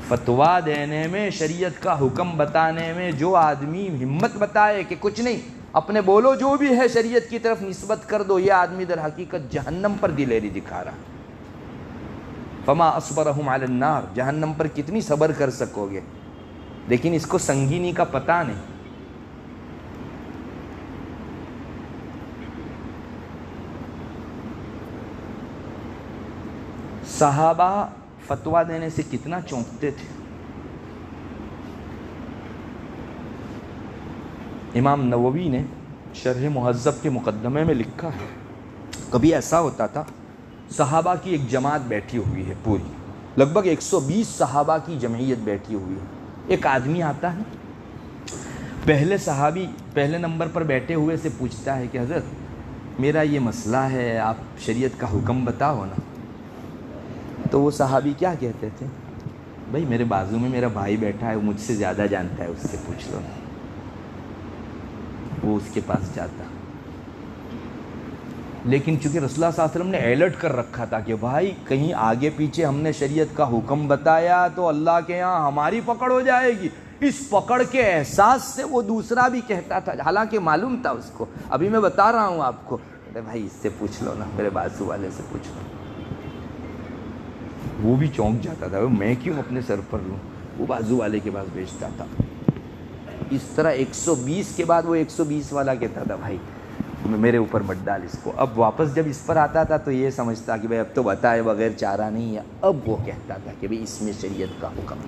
فتویٰ دینے میں، شریعت کا حکم بتانے میں جو آدمی ہمت بتائے کہ کچھ نہیں، اپنے بولو جو بھی ہے شریعت کی طرف نسبت کر دو، یہ آدمی در حقیقت جہنم پر دلیری دکھا رہا ہے۔ فما اصبرہم علی النار، جہنم پر کتنی صبر کر سکو گے؟ لیکن اس کو سنگینی کا پتہ نہیں۔ صحابہ فتویٰ دینے سے کتنا چونکتے تھے۔ امام نووی نے شرح مہذب کے مقدمے میں لکھا ہے، کبھی ایسا ہوتا تھا صحابہ کی ایک جماعت بیٹھی ہوئی ہے، پوری لگ بھگ 120 صحابہ کی جمعیت بیٹھی ہوئی ہے، ایک آدمی آتا ہے، پہلے صحابی پہلے نمبر پر بیٹھے ہوئے سے پوچھتا ہے کہ حضرت میرا یہ مسئلہ ہے، آپ شریعت کا حکم بتاؤ نا۔ تو وہ صحابی کیا کہتے تھے؟ بھائی میرے بازو میں میرا بھائی بیٹھا ہے، وہ مجھ سے زیادہ جانتا ہے، اس سے پوچھ لو۔ وہ اس کے پاس جاتا، لیکن چونکہ رسول اللہ صلی اللہ علیہ وسلم نے الرٹ کر رکھا تھا کہ بھائی کہیں آگے پیچھے ہم نے شریعت کا حکم بتایا تو اللہ کے یہاں ہماری پکڑ ہو جائے گی، اس پکڑ کے احساس سے وہ دوسرا بھی کہتا تھا، حالانکہ معلوم تھا اس کو، ابھی میں بتا رہا ہوں آپ کو، بھائی اس سے پوچھ لو نا، میرے بازو والے سے پوچھ لو۔ وہ بھی چونک جاتا تھا، میں کیوں اپنے سر پر لوں، وہ بازو والے کے پاس بھیجتا تھا۔ اس طرح 120 کے بعد وہ 120 والا کہتا تھا بھائی میرے اوپر مت ڈال اس کو۔ اب واپس جب اس پر آتا تھا تو یہ سمجھتا کہ بھائی اب تو بتائے بغیر چارہ نہیں ہے، اب وہ کہتا تھا کہ بھائی اس میں شریعت کا حکم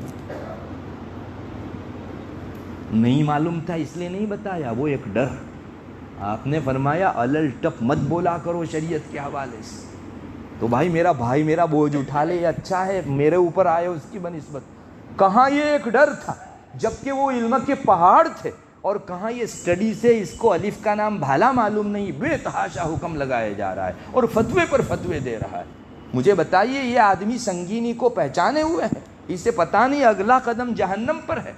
نہیں معلوم تھا اس لیے نہیں بتایا، وہ ایک ڈر۔ آپ نے فرمایا علل ٹپ مت بولا کرو شریعت کے حوالے سے، تو بھائی میرا بوجھ اٹھا لے، یہ اچھا ہے میرے اوپر آئے اس کی بنسبت۔ کہاں یہ ایک ڈر تھا جبکہ وہ علم کے پہاڑ تھے، اور کہاں یہ اسٹڈی سے اس کو الف کا نام بھالا معلوم نہیں، بے تحاشا حکم لگایا جا رہا ہے اور فتوے پر فتوے دے رہا ہے۔ مجھے بتائیے یہ آدمی سنگینی کو پہچانے ہوئے ہے، اسے پتہ نہیں اگلا قدم جہنم پر ہے۔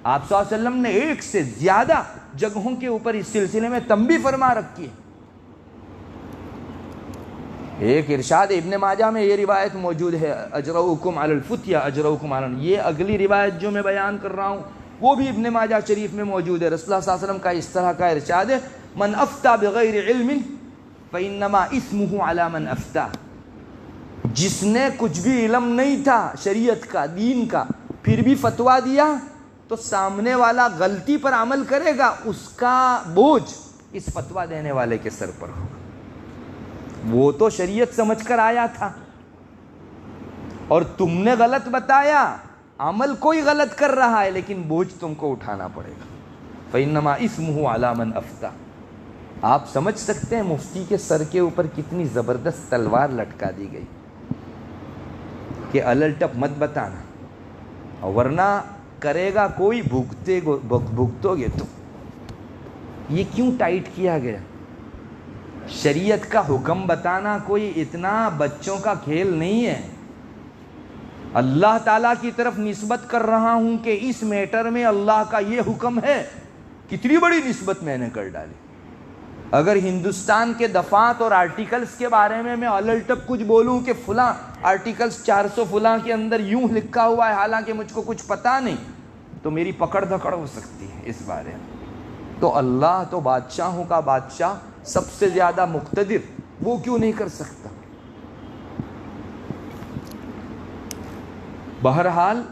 آپ صلی اللہ علیہ وسلم نے ایک سے زیادہ جگہوں کے اوپر اس سلسلے میں تنبیہ فرما رکھی ہے۔ ایک ارشاد ابن ماجہ میں یہ روایت موجود ہے، اجرؤکم علی الفتیہ اجرؤکم علی، یہ اگلی روایت جو میں بیان کر رہا ہوں وہ بھی ابن ماجہ شریف میں موجود ہے۔ رسول اللہ صلی اللہ علیہ وسلم کا اس طرح کا ارشاد ہے، من افتى بغیر علم فانما اسمه علی من افتى، جس نے کچھ بھی علم نہیں تھا شریعت کا، دین کا، پھر بھی فتویٰ دیا تو سامنے والا غلطی پر عمل کرے گا، اس کا بوجھ اس فتویٰ دینے والے کے سر پر ہوگا۔ وہ تو شریعت سمجھ کر آیا تھا اور تم نے غلط بتایا، عمل کوئی غلط کر رہا ہے لیکن بوجھ تم کو اٹھانا پڑے گا۔ فإنما اسمہ علی من افتیٰ۔ آپ سمجھ سکتے ہیں مفتی کے سر کے اوپر کتنی زبردست تلوار لٹکا دی گئی کہ الٹپ مت بتانا، ورنہ کرے گا کوئی بھگتو گے تو۔ یہ کیوں ٹائٹ کیا گیا؟ شریعت کا حکم بتانا کوئی اتنا بچوں کا کھیل نہیں ہے۔ اللہ تعالیٰ کی طرف نسبت کر رہا ہوں کہ اس میٹر میں اللہ کا یہ حکم ہے، کتنی بڑی نسبت میں نے کر ڈالی۔ اگر ہندوستان کے دفعات اور آرٹیکلز کے بارے میں الٹپ کچھ بولوں کہ فلاں آرٹیکلز 400 فلاں کے اندر یوں لکھا ہوا ہے حالانکہ مجھ کو کچھ پتہ نہیں، تو میری پکڑ دھکڑ ہو سکتی ہے اس بارے میں۔ تو اللہ تو بادشاہوں کا بادشاہ، سب سے زیادہ مقتدر، وہ کیوں نہیں کر سکتا؟ بہرحال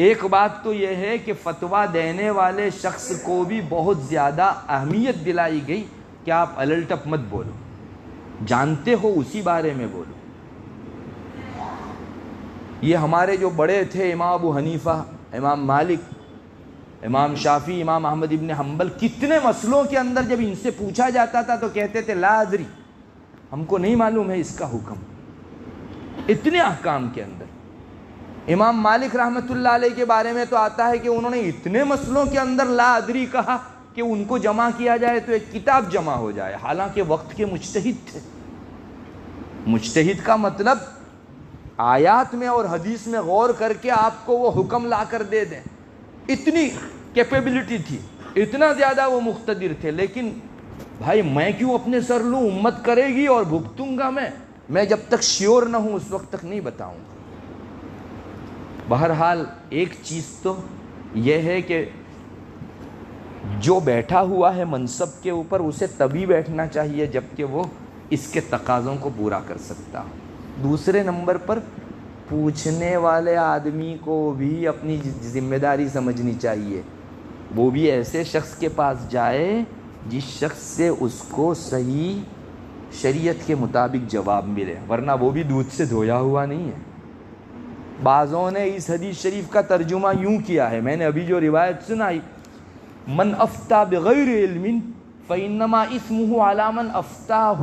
ایک بات تو یہ ہے کہ فتویٰ دینے والے شخص کو بھی بہت زیادہ اہمیت دلائی گئی کہ آپ الٹپ مت بولو، جانتے ہو اسی بارے میں بولو۔ یہ ہمارے جو بڑے تھے امام ابو حنیفہ، امام مالک، امام شافعی، امام احمد ابن حنبل، کتنے مسئلوں کے اندر جب ان سے پوچھا جاتا تھا تو کہتے تھے لا ادری، ہم کو نہیں معلوم ہے اس کا حکم، اتنے احکام کے اندر۔ امام مالک رحمۃ اللہ علیہ کے بارے میں تو آتا ہے کہ انہوں نے اتنے مسئلوں کے اندر لا ادری کہا کہ ان کو جمع کیا جائے تو ایک کتاب جمع ہو جائے، حالانکہ وقت کے مجتہد تھے۔ مجتہد کا مطلب آیات میں اور حدیث میں غور کر کے آپ کو وہ حکم لا کر دے دیں، اتنی کیپیبلٹی تھی، اتنا زیادہ وہ مقتدر تھے۔ لیکن بھائی میں کیوں اپنے سر لوں، امت کرے گی اور بھگتوں گا میں جب تک شیور نہ ہوں اس وقت تک نہیں بتاؤں گا۔ بہرحال ایک چیز تو یہ ہے کہ جو بیٹھا ہوا ہے منصب کے اوپر اسے تبھی بیٹھنا چاہیے جبکہ وہ اس کے تقاضوں کو پورا کر سکتا ہو۔ دوسرے نمبر پر پوچھنے والے آدمی کو بھی اپنی ذمہ داری سمجھنی چاہیے، وہ بھی ایسے شخص کے پاس جائے جس شخص سے اس کو صحیح شریعت کے مطابق جواب ملے، ورنہ وہ بھی دودھ سے دھویا ہوا نہیں ہے۔ بعضوں نے اس حدیث شریف کا ترجمہ یوں کیا ہے، میں نے ابھی جو روایت سنائی، من افتى بغیر علم فانما اسمہ علی من افتاہ،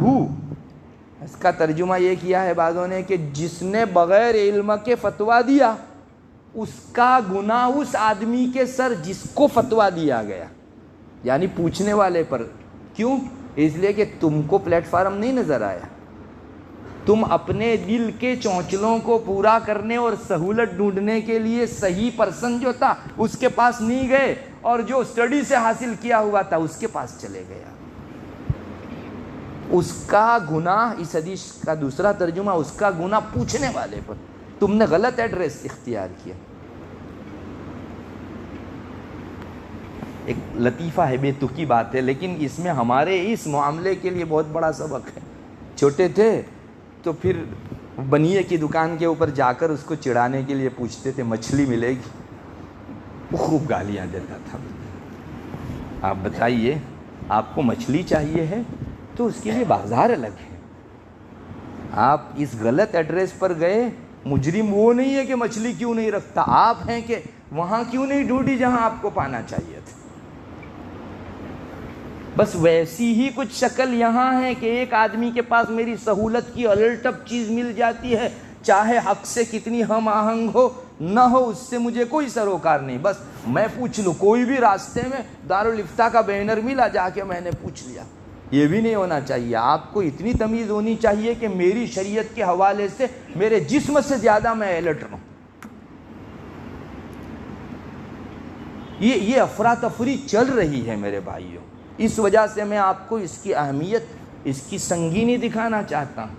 اس کا ترجمہ یہ کیا ہے بعضوں نے کہ جس نے بغیر علم کے فتویٰ دیا اس کا گناہ اس آدمی کے سر جس کو فتویٰ دیا گیا، یعنی پوچھنے والے پر۔ کیوں؟ اس لیے کہ تم کو پلیٹ فارم نہیں نظر آیا، تم اپنے دل کے چونچلوں کو پورا کرنے اور سہولت ڈھونڈنے کے لیے صحیح پرسن جو تھا اس کے پاس نہیں گئے، اور جو اسٹڈی سے حاصل کیا ہوا تھا اس کے پاس چلے گیا۔ اس کا گناہ، اس حدیث کا دوسرا ترجمہ، اس کا گناہ پوچھنے والے پر، تم نے غلط ایڈریس اختیار کیا۔ ایک لطیفہ ہے، بے تکی بات ہے، لیکن اس میں ہمارے اس معاملے کے لیے بہت بڑا سبق ہے۔ چھوٹے تھے تو پھر بنیے کی دکان کے اوپر جا کر اس کو چڑھانے کے لیے پوچھتے تھے مچھلی ملے گی، وہ خوب گالیاں دیتا تھا۔ آپ بتائیے، آپ کو مچھلی چاہیے ہے تو اس کے لیے بازار الگ ہے، آپ اس غلط ایڈریس پر گئے، مجرم وہ نہیں ہے کہ مچھلی کیوں نہیں رکھتا، آپ ہیں کہ وہاں کیوں نہیں ڈھونڈی جہاں آپ کو پانا چاہیے تھا۔ بس ویسی ہی کچھ شکل یہاں ہے کہ ایک آدمی کے پاس میری سہولت کی الٹپ چیز مل جاتی ہے، چاہے حق سے کتنی ہم آہنگ ہو نہ ہو، اس سے مجھے کوئی سروکار نہیں، بس میں پوچھ لوں۔ کوئی بھی راستے میں دارالافتاء کا بینر ملا، جا کے میں نے پوچھ لیا، یہ بھی نہیں ہونا چاہیے. آپ کو اتنی تمیز ہونی چاہیے کہ میری شریعت کے حوالے سے میرے جسم سے زیادہ میں الرٹ رہوں. یہ افراتفری چل رہی ہے میرے بھائیوں. اس وجہ سے میں آپ کو اس کی اہمیت، اس کی سنگینی دکھانا چاہتا ہوں.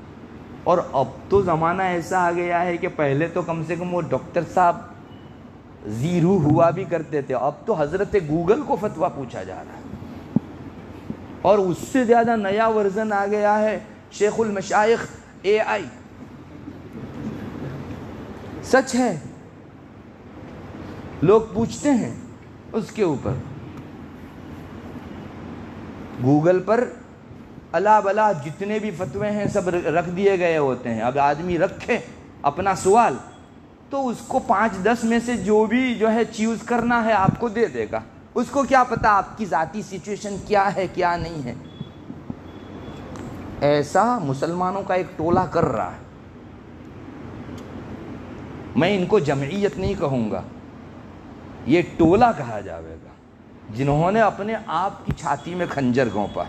اور اب تو زمانہ ایسا آ گیا ہے کہ پہلے تو کم سے کم وہ ڈاکٹر صاحب زیرو ہوا بھی کرتے تھے، اب تو حضرت گوگل کو فتویٰ پوچھا جا رہا ہے. اور اس سے زیادہ نیا ورژن آ گیا ہے شیخ المشائخ AI. سچ ہے، لوگ پوچھتے ہیں اس کے اوپر. گوگل پر اللہ بلا جتنے بھی فتوے ہیں سب رکھ دیے گئے ہوتے ہیں. اب آدمی رکھے اپنا سوال تو اس کو 5-10 میں سے جو بھی چیوز کرنا ہے آپ کو دے دے گا. اس کو کیا پتا آپ کی ذاتی سچویشن کیا ہے کیا نہیں ہے. ایسا مسلمانوں کا ایک ٹولہ کر رہا ہے. میں ان کو جمعیت نہیں کہوں گا، یہ ٹولہ کہا جاوے گا، جنہوں نے اپنے آپ کی چھاتی میں خنجر گھونپا،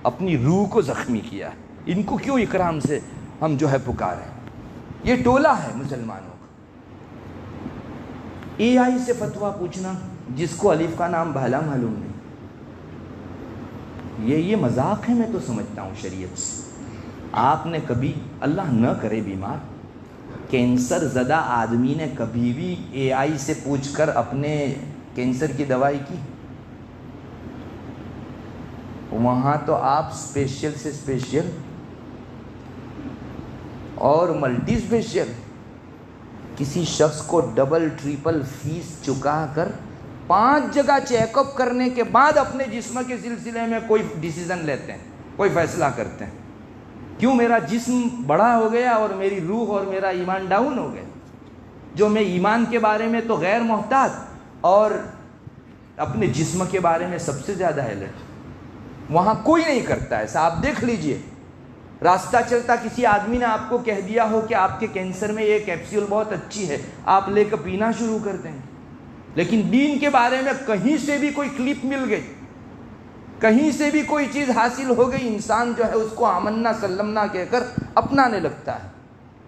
اپنی روح کو زخمی کیا. ان کو کیوں اکرام سے ہم پکاریں؟ یہ ٹولہ ہے مسلمانوں کا. AI سے فتویٰ پوچھنا جس کو الف کا نام بھلا معلوم نہیں، یہ مذاق ہے. میں تو سمجھتا ہوں شریعت سے. آپ نے کبھی، اللہ نہ کرے بیمار، کینسر زدہ آدمی نے کبھی بھی AI سے پوچھ کر اپنے کینسر کی دوائی کی؟ وہاں تو آپ اسپیشل سے اسپیشل اور ملٹی اسپیشل کسی شخص کو ڈبل ٹریپل فیس چکا کر 5 جگہ چیک اپ کرنے کے بعد اپنے جسم کے سلسلے میں کوئی ڈیسیزن لیتے ہیں، کوئی فیصلہ کرتے ہیں. کیوں؟ میرا جسم بڑا ہو گیا اور میری روح اور میرا ایمان ڈاؤن ہو گیا. جو میں ایمان کے بارے میں تو غیر محتاط اور اپنے جسم کے بارے میں سب سے زیادہ الرٹ. وہاں کوئی نہیں کرتا ایسا. آپ دیکھ لیجئے، راستہ چلتا کسی آدمی نے آپ کو کہہ دیا ہو کہ آپ کے کینسر میں یہ کیپسول بہت اچھی ہے، آپ لے کر پینا شروع کر دیں. لیکن دین کے بارے میں کہیں سے بھی کوئی کلپ مل گئی، کہیں سے بھی کوئی چیز حاصل ہو گئی، انسان اس کو آمنا سلمنا کہہ کر اپنانے لگتا ہے.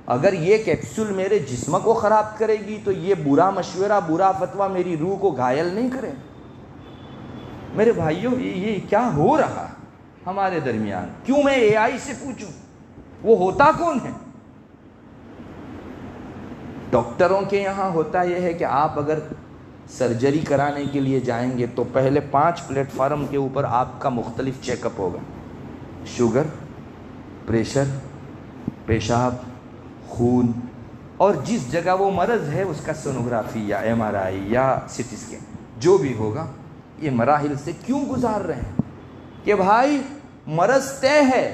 اگر یہ کیپسول میرے جسم کو خراب کرے گی تو یہ برا مشورہ، برا فتویٰ میری روح کو گھائل نہیں کرے. میرے بھائیوں، یہ کیا ہو رہا ہمارے درمیان؟ کیوں میں AI سے پوچھوں؟ وہ ہوتا کون ہے؟ ڈاکٹروں کے یہاں ہوتا یہ ہے کہ آپ اگر سرجری کرانے کے لیے جائیں گے تو پہلے 5 پلیٹ فارم کے اوپر آپ کا مختلف چیک اپ ہوگا. شوگر، پریشر، پیشاب، خون، اور جس جگہ وہ مرض ہے اس کا سونوگرافی یا MRI یا CT اسکین جو بھی ہوگا. یہ مراحل سے کیوں گزار رہے ہیں؟ کہ بھائی مرض طے ہے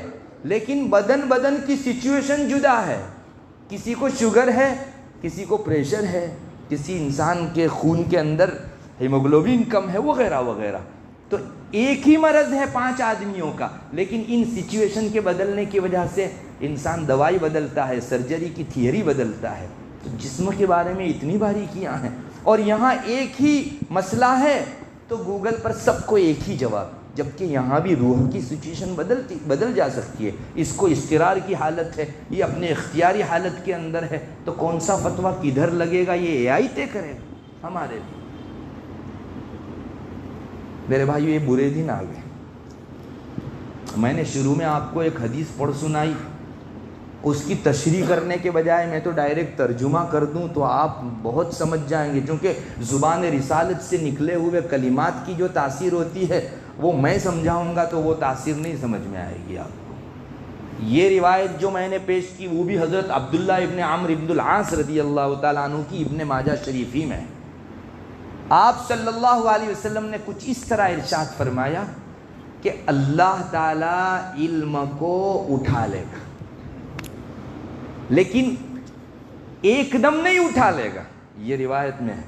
لیکن بدن کی سچویشن جدا ہے. کسی کو شوگر ہے، کسی کو پریشر ہے، کسی انسان کے خون کے اندر ہیموگلوبن کم ہے، وغیرہ وغیرہ. تو ایک ہی مرض ہے 5 آدمیوں کا، لیکن ان سچویشن کے بدلنے کی وجہ سے انسان دوائی بدلتا ہے، سرجری کی تھیوری بدلتا ہے. تو جسم کے بارے میں اتنی باریکیاں ہیں، اور یہاں ایک ہی مسئلہ ہے تو گوگل پر سب کو ایک ہی جواب. جبکہ یہاں بھی روح کی سچویشن بدل جا سکتی ہے. اس کو اضطرار کی حالت ہے، یہ اپنے اختیاری حالت کے اندر ہے، تو کون سا فتویٰ کدھر لگے گا یہ AI طے کرے گا ہمارے لیے. میرے بھائیو، یہ برے دن آ گئے. میں نے شروع میں آپ کو ایک حدیث پڑھ سنائی، اس کی تشریح کرنے کے بجائے میں تو ڈائریکٹ ترجمہ کر دوں تو آپ بہت سمجھ جائیں گے، کیونکہ زبان رسالت سے نکلے ہوئے کلمات کی جو تاثیر ہوتی ہے وہ میں سمجھاؤں گا تو وہ تاثیر نہیں سمجھ میں آئے گی آپ کو. یہ روایت جو میں نے پیش کی وہ بھی حضرت عبداللہ ابن عمرو ابن العاص رضی اللہ تعالیٰ عنہ کی ابن ماجہ شریف ہی میں. آپ صلی اللہ علیہ وسلم نے کچھ اس طرح ارشاد فرمایا کہ اللہ تعالیٰ علم کو اٹھا لے گا، لیکن ایک دم نہیں اٹھا لے گا. یہ روایت میں ہے،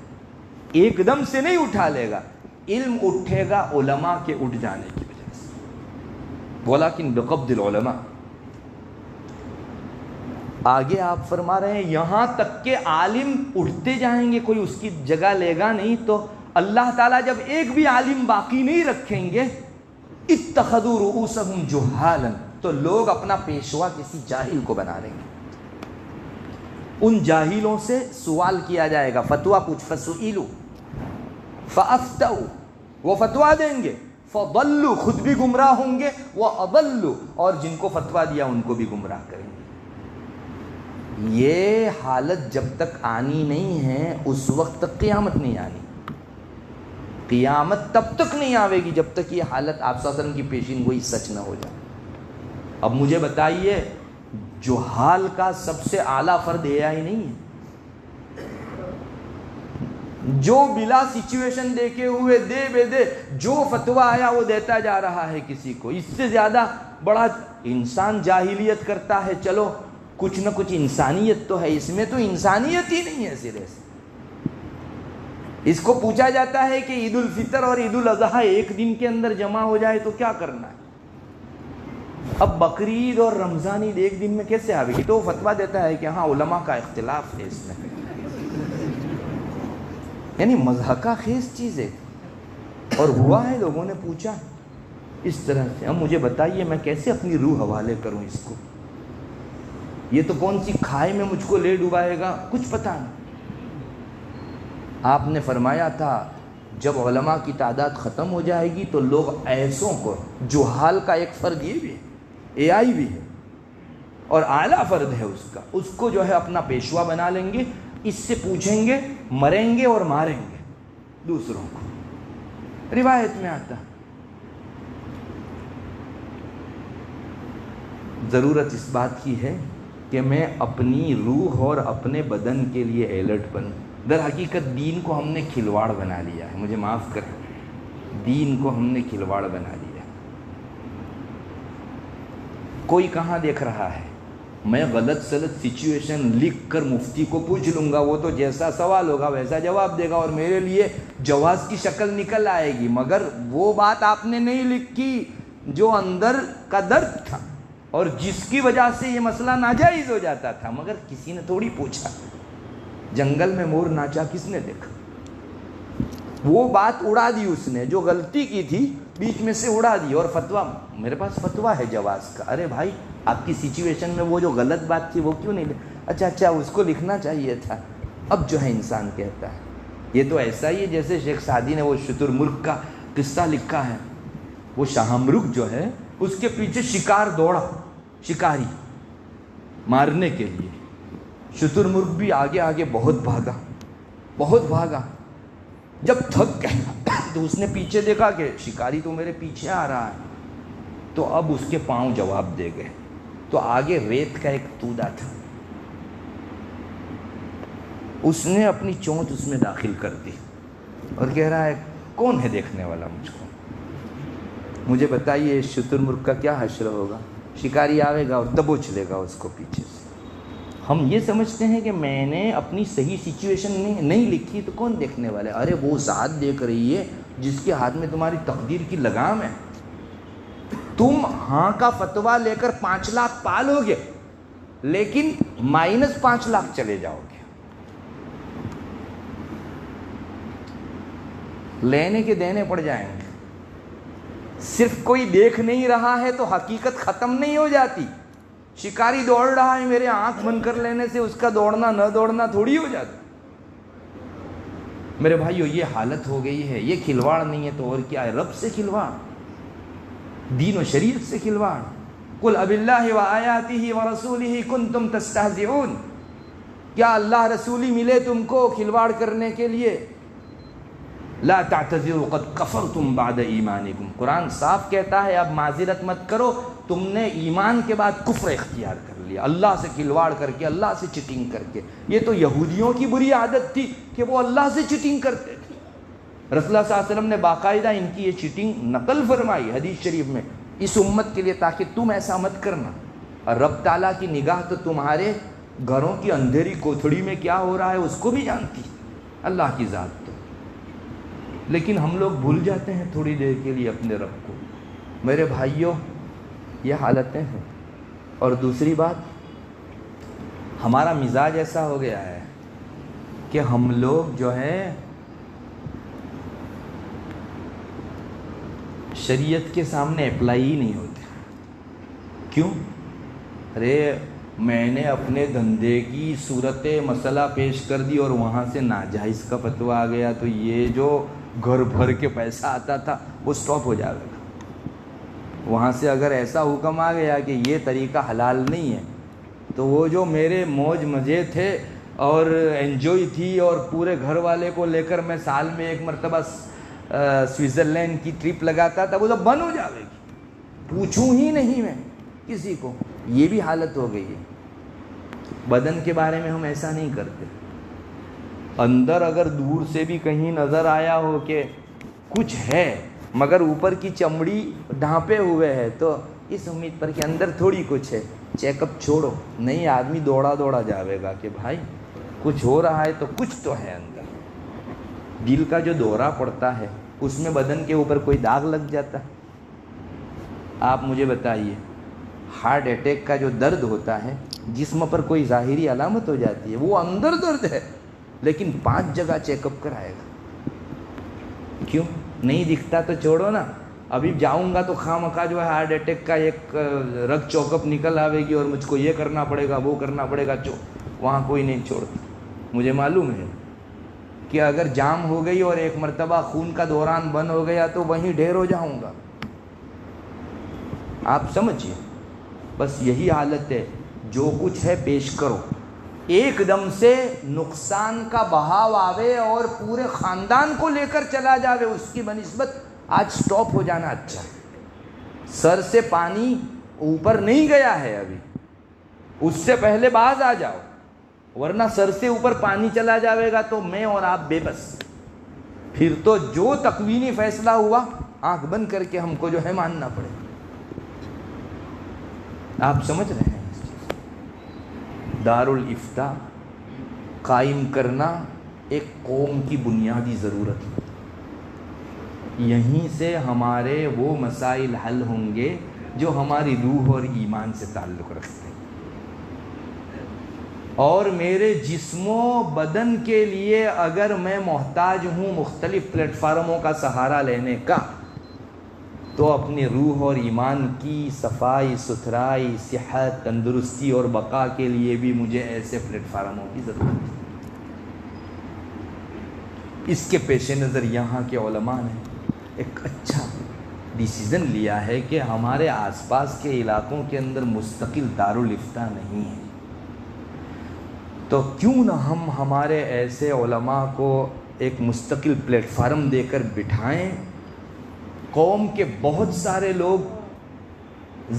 ایک دم سے نہیں اٹھا لے گا. علم اٹھے گا علماء کے اٹھ جانے کی وجہ سے، ولیکن بقبض العلماء. آگے آپ فرما رہے ہیں یہاں تک کہ عالم اٹھتے جائیں گے، کوئی اس کی جگہ لے گا نہیں. تو اللہ تعالیٰ جب ایک بھی عالم باقی نہیں رکھیں گے اتخذوا رؤوسهم جہالا، تو لوگ اپنا پیشوا کسی جاہل کو بنا لیں گے. ان جاہلوں سے سوال کیا جائے گا، فتویٰ پوچھ، فسئلوا فافتوا، وہ فتویٰ دیں گے، فضلوا، خود بھی گمراہ ہوں گے، واضلوا، اور جن کو فتویٰ دیا ان کو بھی گمراہ کریں گے. یہ حالت جب تک آنی نہیں ہے اس وقت تک قیامت نہیں آنی. قیامت تب تک نہیں آوے گی جب تک یہ حالت آپ صلی اللہ علیہ وسلم کی پیشین گوئی سچ نہ ہو جائے. اب مجھے بتائیے، جہال کا سب سے اعلیٰ فرد AI نہیں ہے؟ جو بلا سچویشن دیکھے ہوئے دے بے دے جو فتویٰ آیا وہ دیتا جا رہا ہے کسی کو. اس سے زیادہ بڑا انسان جاہلیت کرتا ہے. چلو کچھ نہ کچھ انسانیت تو ہے، اس میں تو انسانیت ہی نہیں ہے سرے سے. اس کو پوچھا جاتا ہے کہ عید الفطر اور عید الاضحیٰ ایک دن کے اندر جمع ہو جائے تو کیا کرنا ہے؟ اب بقرعید اور رمضان عید ایک دن میں کیسے آئے گی؟ تو وہ فتویٰ دیتا ہے کہ ہاں علماء کا اختلاف ہے اس میں. یعنی مضحکہ خیز چیز ہے. اور ہوا ہے، لوگوں نے پوچھا اس طرح سے. اب مجھے بتائیے میں کیسے اپنی روح حوالے کروں اس کو؟ یہ تو کون سی کھائے میں مجھ کو لے ڈبائے گا، کچھ پتہ نہیں. آپ نے فرمایا تھا جب علماء کی تعداد ختم ہو جائے گی تو لوگ ایسوں کو، جہال کا ایک فرد یہ بھی ہے، AI بھی ہے اور اعلیٰ فرد ہے اس کو جو ہے اپنا پیشوا بنا لیں گے. اس سے پوچھیں گے، مریں گے اور ماریں گے دوسروں کو. روایت میں آتا. ضرورت اس بات کی ہے کہ میں اپنی روح اور اپنے بدن کے لیے الرٹ بنوں. در حقیقت دین کو ہم نے کھلواڑ بنا لیا ہے، مجھے معاف کریں، دین کو ہم نے کھلواڑ بنا لیا. کوئی کہاں دیکھ رہا ہے؟ میں غلط سلط سچویشن لکھ کر مفتی کو پوچھ لوں گا، وہ تو جیسا سوال ہوگا ویسا جواب دے گا اور میرے لیے جواز کی شکل نکل آئے گی. مگر وہ بات آپ نے نہیں لکھی جو اندر کا درد تھا اور جس کی وجہ سے یہ مسئلہ ناجائز ہو جاتا تھا. مگر کسی نے تھوڑی پوچھا. جنگل میں مور ناچا کس نے دیکھا؟ وہ بات اڑا دی اس نے، جو غلطی کی تھی بیچ میں سے اڑا دی. اور فتویٰ، میرے پاس فتویٰ ہے جواز کا. ارے بھائی آپ کی سچویشن میں وہ جو غلط بات تھی وہ کیوں نہیں اچھا اس کو لکھنا چاہیے تھا. اب جو ہے انسان کہتا ہے یہ تو ایسا ہی ہے جیسے شیخ سعدی نے وہ شتر مرغ کا قصہ لکھا ہے. وہ شاہ مرغ جو ہے اس کے پیچھے شکار دوڑا، شکاری مارنے کے لیے. شتر مرغ بھی آگے آگے بہت بھاگا. جب تھک گیا تو اس نے پیچھے دیکھا کہ شکاری تو میرے پیچھے آ رہا ہے. تو اب اس کے پاؤں جواب دے گئے. تو آگے ریت کا ایک تودا تھا، اس نے اپنی چونچ اس میں داخل کر دی اور کہہ رہا ہے کون ہے دیکھنے والا مجھ کو؟ مجھے بتائیے شتر مرغ کا کیا حشر ہوگا؟ شکاری آئے گا اور دبوچ لے گا اس کو پیچھے سے. ہم یہ سمجھتے ہیں کہ میں نے اپنی صحیح سچویشن نہیں لکھی تو کون دیکھنے والے؟ ارے وہ ذات دیکھ رہی ہے جس کے ہاتھ میں تمہاری تقدیر کی لگام ہے. تم ہاں کا فتویٰ لے کر 5 لاکھ پالو گے لیکن -5 لاکھ چلے جاؤ گے. لینے کے دینے پڑ جائیں گے. صرف کوئی دیکھ نہیں رہا ہے تو حقیقت ختم نہیں ہو جاتی. شکاری دوڑ رہا ہے، میرے آنکھ بند کر لینے سے اس کا دوڑنا نہ دوڑنا تھوڑی ہو جاتا. میرے بھائیو یہ حالت ہو گئی ہے. یہ کھلواڑ نہیں ہے تو اور کیا ہے؟ رب سے کھلواڑ، دین و شریعت سے کھلواڑ. قل اب اللہ وآیاتہ ورسولہ کنتم تستہزئون. کیا اللہ رسولی ملے تم کو کھلواڑ کرنے کے لیے؟ لا تعتذروا قد کفرتم بعد ایمانکم. قرآن صاف کہتا ہے اب معذرت مت کرو، تم نے ایمان کے بعد کفر اختیار کر لیا، اللہ سے کھلواڑ کر کے، اللہ سے چیٹنگ کر کے. یہ تو یہودیوں کی بری عادت تھی کہ وہ اللہ سے چیٹنگ کرتے تھے. رسول اللہ صلی اللہ علیہ وسلم نے باقاعدہ ان کی یہ چیٹنگ نقل فرمائی حدیث شریف میں اس امت کے لیے تاکہ تم ایسا مت کرنا. اور رب تعالیٰ کی نگاہ تو تمہارے گھروں کی اندھیری کوٹھڑی میں کیا ہو رہا ہے اس کو بھی جانتی، اللہ کی ذات تو. لیکن ہم لوگ بھول جاتے ہیں تھوڑی دیر کے لیے اپنے رب کو. میرے بھائیوں یہ حالتیں ہیں. اور دوسری بات، ہمارا مزاج ایسا ہو گیا ہے کہ ہم لوگ جو ہے شریعت کے سامنے اپلائی ہی نہیں ہوتے. کیوں؟ ارے میں نے اپنے دھندے کی صورت مسئلہ پیش کر دی اور وہاں سے ناجائز کا فتویٰ آ گیا تو یہ جو گھر بھر کے پیسہ آتا تھا وہ سٹاپ ہو جائے گا. وہاں سے اگر ایسا حکم آ گیا کہ یہ طریقہ حلال نہیں ہے تو وہ جو میرے موج مزے تھے اور انجوائے تھی اور پورے گھر والے کو لے کر میں سال میں ایک مرتبہ سوئٹزرلینڈ کی ٹرپ لگاتا تھا وہ تو بند ہو جائے گی. پوچھوں ہی نہیں میں کسی کو. یہ بھی حالت ہو گئی ہے. بدن کے بارے میں ہم ایسا نہیں کرتے. اندر اگر دور سے بھی کہیں نظر آیا ہو کہ کچھ ہے مگر اوپر کی چمڑی ڈھانپے ہوئے ہے تو اس امید پر کہ اندر تھوڑی کچھ ہے, چیک اپ چھوڑو. نہیں, آدمی دوڑا دوڑا جاوے گا کہ بھائی کچھ ہو رہا ہے تو کچھ تو ہے اندر. دل کا جو دورہ پڑتا ہے اس میں بدن کے اوپر کوئی داغ لگ جاتا ہے. آپ مجھے بتائیے, ہارٹ اٹیک کا جو درد ہوتا ہے جسم پر کوئی ظاہری علامت ہو جاتی ہے, وہ اندر درد ہے لیکن 5 جگہ چیک اپ کرائے گا. کیوں؟ نہیں دکھتا تو چھوڑو نا. ابھی جاؤں گا تو خواہ مخواہ جو ہے ہارٹ اٹیک کا ایک رگ چوک اپ نکل آوے گی اور مجھ کو یہ کرنا پڑے گا وہ کرنا پڑے گا. وہاں کوئی نہیں چھوڑتا. مجھے معلوم ہے کہ اگر جام ہو گئی اور ایک مرتبہ خون کا دوران بند ہو گیا تو وہیں ڈھیر ہو جاؤں گا. آپ سمجھیے, بس یہی حالت ہے. جو کچھ ہے پیش کرو. ایک دم سے نقصان کا بہاؤ آوے اور پورے خاندان کو لے کر چلا جاوے, اس کی بنسبت آج سٹاپ ہو جانا اچھا ہے. سر سے پانی اوپر نہیں گیا ہے ابھی, اس سے پہلے باز آ جاؤ, ورنہ سر سے اوپر پانی چلا جاوے گا تو میں اور آپ بے بس. پھر تو جو تکوینی فیصلہ ہوا آنکھ بند کر کے ہم کو جو ہے ماننا پڑے. آپ سمجھ رہے ہیں؟ دارالافتاء قائم کرنا ایک قوم کی بنیادی ضرورت ہے. یہیں سے ہمارے وہ مسائل حل ہوں گے جو ہماری روح اور ایمان سے تعلق رکھتے ہیں. اور میرے جسم و بدن کے لیے اگر میں محتاج ہوں مختلف پلیٹ فارموں کا سہارا لینے کا, تو اپنی روح اور ایمان کی صفائی ستھرائی, صحت, تندرستی اور بقا کے لیے بھی مجھے ایسے پلیٹ فارموں کی ضرورت ہے. اس کے پیش نظر یہاں کے علماء نے ایک اچھا ڈیسیزن لیا ہے کہ ہمارے آس پاس کے علاقوں کے اندر مستقل دارالافتاء نہیں ہے, تو کیوں نہ ہم ہمارے ایسے علماء کو ایک مستقل پلیٹ فارم دے کر بٹھائیں. قوم کے بہت سارے لوگ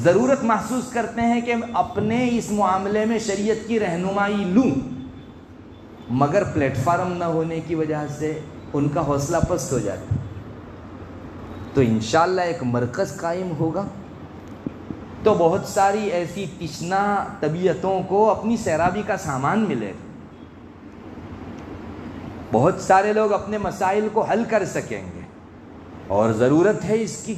ضرورت محسوس کرتے ہیں کہ اپنے اس معاملے میں شریعت کی رہنمائی لوں, مگر پلیٹ فارم نہ ہونے کی وجہ سے ان کا حوصلہ پست ہو جاتا. تو انشاءاللہ ایک مرکز قائم ہوگا تو بہت ساری ایسی تشنہ طبیعتوں کو اپنی سیرابی کا سامان ملے گا. بہت سارے لوگ اپنے مسائل کو حل کر سکیں گے, اور ضرورت ہے اس کی.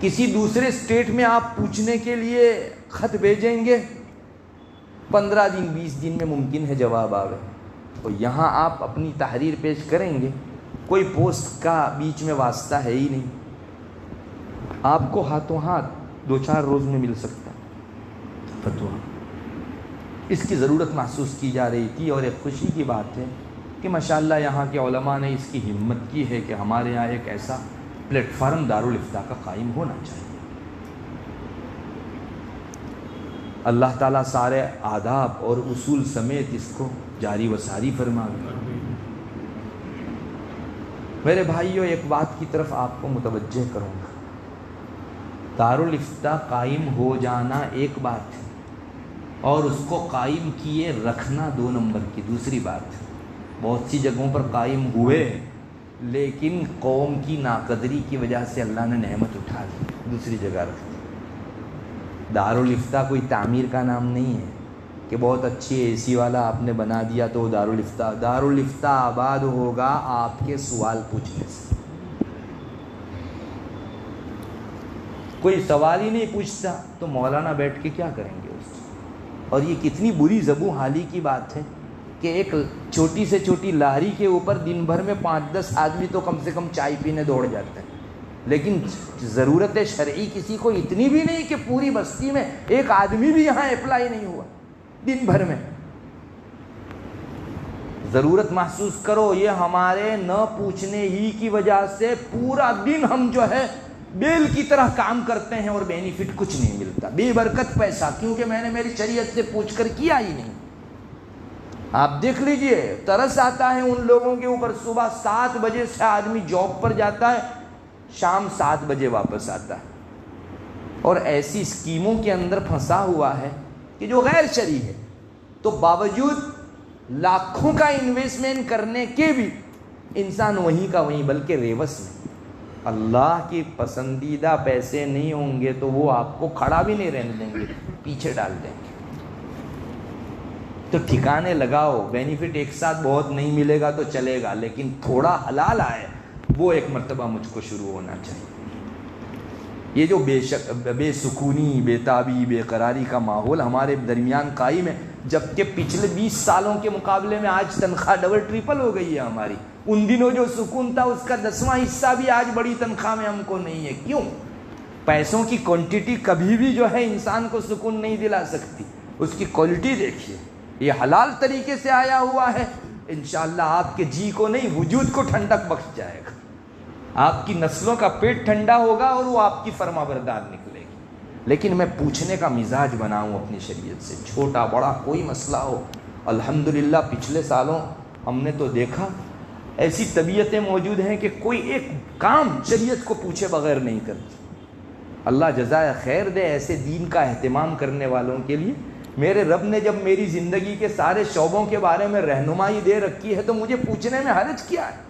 کسی دوسرے اسٹیٹ میں آپ پوچھنے کے لیے خط بھیجیں گے, 15 دن 20 دن میں ممکن ہے جواب آوے. تو یہاں آپ اپنی تحریر پیش کریں گے, کوئی پوسٹ کا بیچ میں واسطہ ہے ہی نہیں, آپ کو ہاتھوں ہاتھ 2-4 روز میں مل سکتا فتویٰ. اس کی ضرورت محسوس کی جا رہی تھی, اور ایک خوشی کی بات ہے کہ ماشاءاللہ یہاں کے علماء نے اس کی ہمت کی ہے کہ ہمارے یہاں ایک ایسا پلیٹ فارم دارالافتاء کا قائم ہونا چاہیے. اللہ تعالیٰ سارے آداب اور اصول سمیت اس کو جاری و ساری فرمائے. میرے بھائیوں, ایک بات کی طرف آپ کو متوجہ کروں گا. دارالافتاء قائم ہو جانا ایک بات ہے, اور اس کو قائم کیے رکھنا 2 نمبر کی دوسری بات ہے. بہت سی جگہوں پر قائم ہوئے لیکن قوم کی ناقدری کی وجہ سے اللہ نے نعمت اٹھا دی, دوسری جگہ رکھ دی. دارالافتاء کوئی تعمیر کا نام نہیں ہے کہ بہت اچھی اے سی والا آپ نے بنا دیا تو دارالافتاء. دارالافتاء آباد ہوگا آپ کے سوال پوچھنے سے. کوئی سوال ہی نہیں پوچھتا تو مولانا بیٹھ کے کیا کریں گے اس کی. اور یہ کتنی بری زبوں حالی کی بات ہے کہ ایک چھوٹی سے چھوٹی لاہری کے اوپر دن بھر میں 5-10 آدمی تو کم سے کم چائے پینے دوڑ جاتے ہیں. لیکن ضرورت شرعی کسی کو اتنی بھی نہیں کہ پوری بستی میں ایک آدمی بھی یہاں اپلائی نہیں ہوا دن بھر میں. ضرورت محسوس کرو. یہ ہمارے نہ پوچھنے ہی کی وجہ سے پورا دن ہم جو ہے بیل کی طرح کام کرتے ہیں اور بینیفٹ کچھ نہیں ملتا, بے برکت پیسہ, کیونکہ میں نے میری شریعت سے پوچھ کر کیا ہی نہیں. آپ دیکھ لیجئے, ترس آتا ہے ان لوگوں کے اوپر. صبح 7 بجے سے آدمی جاب پر جاتا ہے, شام 7 بجے واپس آتا ہے, اور ایسی اسکیموں کے اندر پھنسا ہوا ہے کہ جو غیر شرعی ہے. تو باوجود لاکھوں کا انویسٹمنٹ کرنے کے بھی انسان وہیں کا وہیں, بلکہ ریوس میں. اللہ کی پسندیدہ پیسے نہیں ہوں گے تو وہ آپ کو کھڑا بھی نہیں رہنے دیں گے, پیچھے ڈال دیں گے. تو ٹھکانے لگاؤ. بینیفٹ ایک ساتھ بہت نہیں ملے گا تو چلے گا, لیکن تھوڑا حلال آئے وہ ایک مرتبہ مجھ کو شروع ہونا چاہیے. یہ جو بے سکونی, بے تابی, بے قراری کا ماحول ہمارے درمیان قائم ہے, جبکہ پچھلے 20 سالوں کے مقابلے میں آج تنخواہ ڈبل ٹرپل ہو گئی ہے ہماری. ان دنوں جو سکون تھا اس کا 10واں حصہ بھی آج بڑی تنخواہ میں ہم کو نہیں ہے. کیوں؟ پیسوں کی کوانٹٹی کبھی بھی جو ہے انسان کو سکون نہیں دلا سکتی, اس کی کوالٹی دیکھیے. یہ حلال طریقے سے آیا ہوا ہے, انشاءاللہ آپ کے جی کو نہیں وجود کو ٹھنڈک بخش جائے گا. آپ کی نسلوں کا پیٹ ٹھنڈا ہوگا اور وہ آپ کی فرما بردار نکلے گی. لیکن میں پوچھنے کا مزاج بناؤں اپنی شریعت سے, چھوٹا بڑا کوئی مسئلہ ہو. الحمدللہ پچھلے سالوں ہم نے تو دیکھا ایسی طبیعتیں موجود ہیں کہ کوئی ایک کام شریعت کو پوچھے بغیر نہیں کرتی. اللہ جزائے خیر دے ایسے دین کا اہتمام کرنے والوں کے لیے. میرے رب نے جب میری زندگی کے سارے شعبوں کے بارے میں رہنمائی دے رکھی ہے تو مجھے پوچھنے میں حرج کیا ہے؟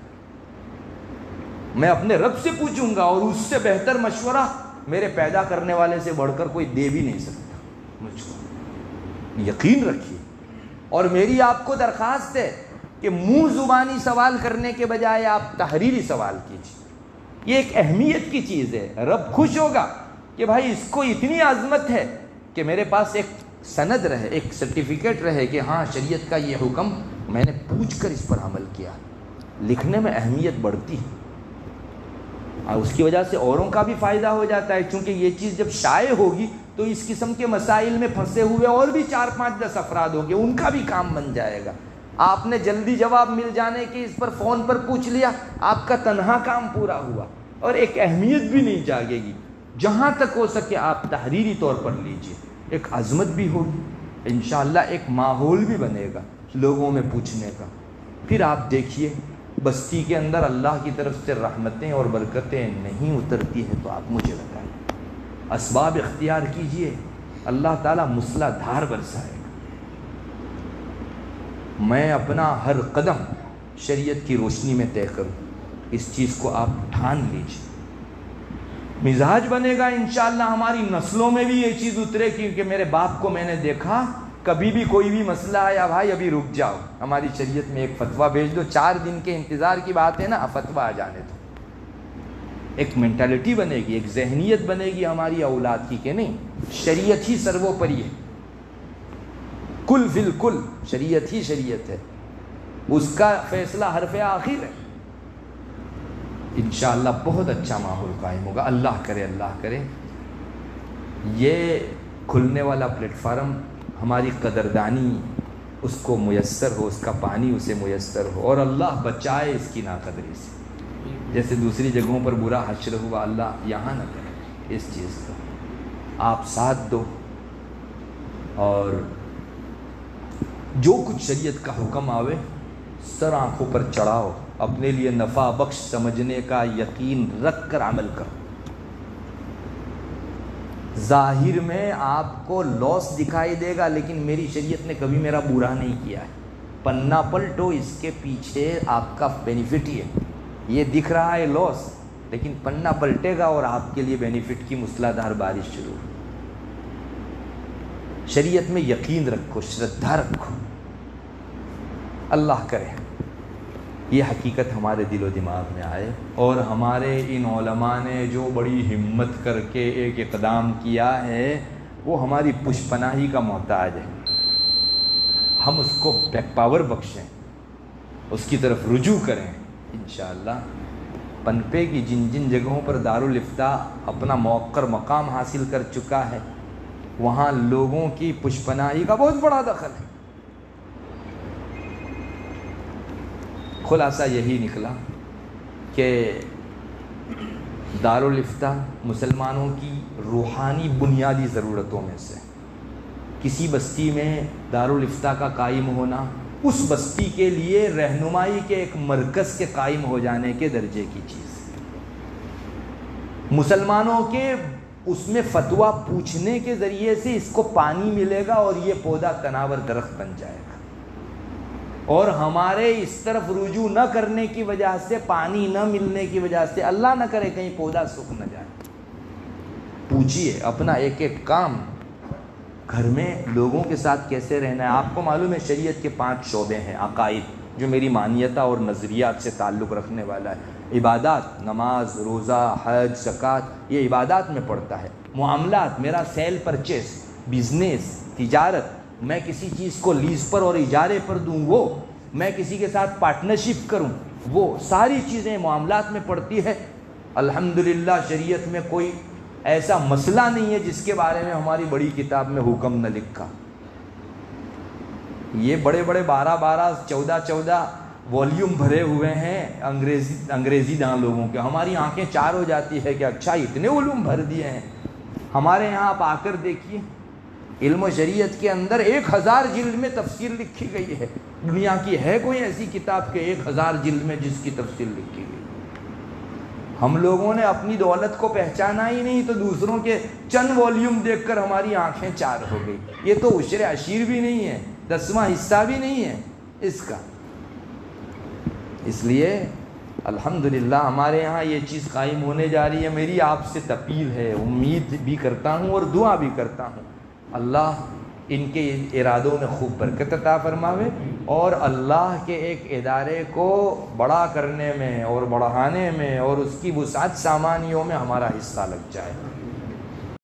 میں اپنے رب سے پوچھوں گا, اور اس سے بہتر مشورہ میرے پیدا کرنے والے سے بڑھ کر کوئی دے بھی نہیں سکتا مجھ کو, یقین رکھیے. اور میری آپ کو درخواست ہے کہ منہ زبانی سوال کرنے کے بجائے آپ تحریری سوال کیجیے. یہ ایک اہمیت کی چیز ہے. رب خوش ہوگا کہ بھائی اس کو اتنی عظمت ہے کہ میرے پاس ایک سند رہے, ایک سرٹیفکیٹ رہے کہ ہاں شریعت کا یہ حکم میں نے پوچھ کر اس پر عمل کیا. لکھنے میں اہمیت بڑھتی ہے, اور اس کی وجہ سے اوروں کا بھی فائدہ ہو جاتا ہے. چونکہ یہ چیز جب شائع ہوگی تو اس قسم کے مسائل میں پھنسے ہوئے اور بھی 4-5-10 افراد ہوں گے, ان کا بھی کام بن جائے گا. آپ نے جلدی جواب مل جانے کے اس پر فون پر پوچھ لیا, آپ کا تنہا کام پورا ہوا, اور ایک اہمیت بھی نہیں جاگے گی. جہاں تک ہو سکے آپ تحریری طور پر لیجئے, ایک عظمت بھی ہوگی انشاءاللہ, ایک ماحول بھی بنے گا لوگوں میں پوچھنے کا. پھر آپ دیکھیے بستی کے اندر اللہ کی طرف سے رحمتیں اور برکتیں نہیں اترتی ہیں تو آپ مجھے بتائیں. اسباب اختیار کیجئے, اللہ تعالیٰ موسلا دھار برسائے گا. میں اپنا ہر قدم شریعت کی روشنی میں طے کروں, اس چیز کو آپ ٹھان لیجئے. مزاج بنے گا انشاءاللہ, ہماری نسلوں میں بھی یہ چیز اترے. کیونکہ میرے باپ کو میں نے دیکھا, کبھی بھی کوئی بھی مسئلہ آیا, بھائی ابھی رک جاؤ, ہماری شریعت میں ایک فتویٰ بھیج دو, 4 دن کے انتظار کی بات ہے نا, فتویٰ آ جانے دو. ایک مینٹالٹی بنے گی, ایک ذہنیت بنے گی ہماری اولاد کی کہ نہیں شریعت ہی سروپری ہے, کل فی الکل شریعت ہی شریعت ہے, اس کا فیصلہ حرف آخر ہے. انشاءاللہ بہت اچھا ماحول قائم ہوگا. اللہ کرے یہ کھلنے والا پلیٹ فارم ہماری قدردانی اس کو میسر ہو, اس کا پانی اسے میسر ہو, اور اللہ بچائے اس کی ناقدری سے. جیسے دوسری جگہوں پر برا حشر ہوا, اللہ یہاں نہ کرے اس چیز کا. آپ ساتھ دو, اور جو کچھ شریعت کا حکم آوے سر آنکھوں پر چڑھاؤ, اپنے لیے نفع بخش سمجھنے کا یقین رکھ کر عمل کرو. ظاہر میں آپ کو لاس دکھائی دے گا, لیکن میری شریعت نے کبھی میرا برا نہیں کیا ہے. پنا پلٹو, اس کے پیچھے آپ کا بینیفٹ ہی ہے. یہ دکھ رہا ہے لاس, لیکن پنا پلٹے گا اور آپ کے لیے بینیفٹ کی موسلادھار بارش شروع. شریعت میں یقین رکھو, شردھا رکھو. اللہ کرے یہ حقیقت ہمارے دل و دماغ میں آئے, اور ہمارے ان علماء نے جو بڑی ہمت کر کے ایک اقدام کیا ہے وہ ہماری پشپناہی کا محتاج ہے. ہم اس کو بیک پاور بخشیں, اس کی طرف رجوع کریں انشاءاللہ. پنپے کی جن جن جگہوں پر دارالافتاء اپنا موقر مقام حاصل کر چکا ہے وہاں لوگوں کی پشپناہی کا بہت بڑا دخل ہے۔ خلاصہ یہی نکلا کہ دارالافتاء مسلمانوں کی روحانی بنیادی ضرورتوں میں سے، کسی بستی میں دارالافتاء کا قائم ہونا اس بستی کے لیے رہنمائی کے ایک مرکز کے قائم ہو جانے کے درجے کی چیز ہے۔ مسلمانوں کے اس میں فتویٰ پوچھنے کے ذریعے سے اس کو پانی ملے گا اور یہ پودا تناور درخت بن جائے گا، اور ہمارے اس طرف رجوع نہ کرنے کی وجہ سے، پانی نہ ملنے کی وجہ سے، اللہ نہ کرے کہیں پودا سوکھ نہ جائے۔ پوچھئے اپنا ایک ایک کام، گھر میں لوگوں کے ساتھ کیسے رہنا ہے۔ آپ کو معلوم ہے شریعت کے 5 شعبے ہیں عقائد، جو میری مانیتہ اور نظریات سے تعلق رکھنے والا ہے۔ عبادات، نماز، روزہ، حج، زکوٰۃ، یہ عبادات میں پڑتا ہے۔ معاملات، میرا سیل پرچیز، بزنس، تجارت، میں کسی چیز کو لیز پر اور اجارے پر دوں وہ، میں کسی کے ساتھ پارٹنرشپ کروں وہ، ساری چیزیں معاملات میں پڑتی ہے۔ الحمدللہ شریعت میں کوئی ایسا مسئلہ نہیں ہے جس کے بارے میں ہماری بڑی کتاب میں حکم نہ لکھا۔ یہ بڑے بڑے 12 14 والیوم بھرے ہوئے ہیں انگریزی داں لوگوں کے، ہماری آنکھیں چار ہو جاتی ہے کہ اچھا اتنے علوم بھر دیے ہیں۔ ہمارے یہاں آپ آ کر دیکھیے، علم و شریعت کے اندر 1000 جلد میں تفسیر لکھی گئی ہے۔ دنیا کی ہے کوئی ایسی کتاب کہ 1000 جلد میں جس کی تفسیر لکھی گئی؟ ہم لوگوں نے اپنی دولت کو پہچانا ہی نہیں تو دوسروں کے چند والیوم دیکھ کر ہماری آنکھیں چار ہو گئی۔ یہ تو عشر عشیر بھی نہیں ہے، 10واں حصہ بھی نہیں ہے اس کا۔ اس لیے الحمدللہ ہمارے یہاں یہ چیز قائم ہونے جا رہی ہے۔ میری آپ سے تپیل ہے، امید بھی کرتا ہوں اور دعا بھی کرتا ہوں اللہ ان کے ارادوں میں خوب برکت عطا فرماوے، اور اللہ کے ایک ادارے کو بڑا کرنے میں اور بڑھانے میں اور اس کی وسعت سامانیوں میں ہمارا حصہ لگ جائے۔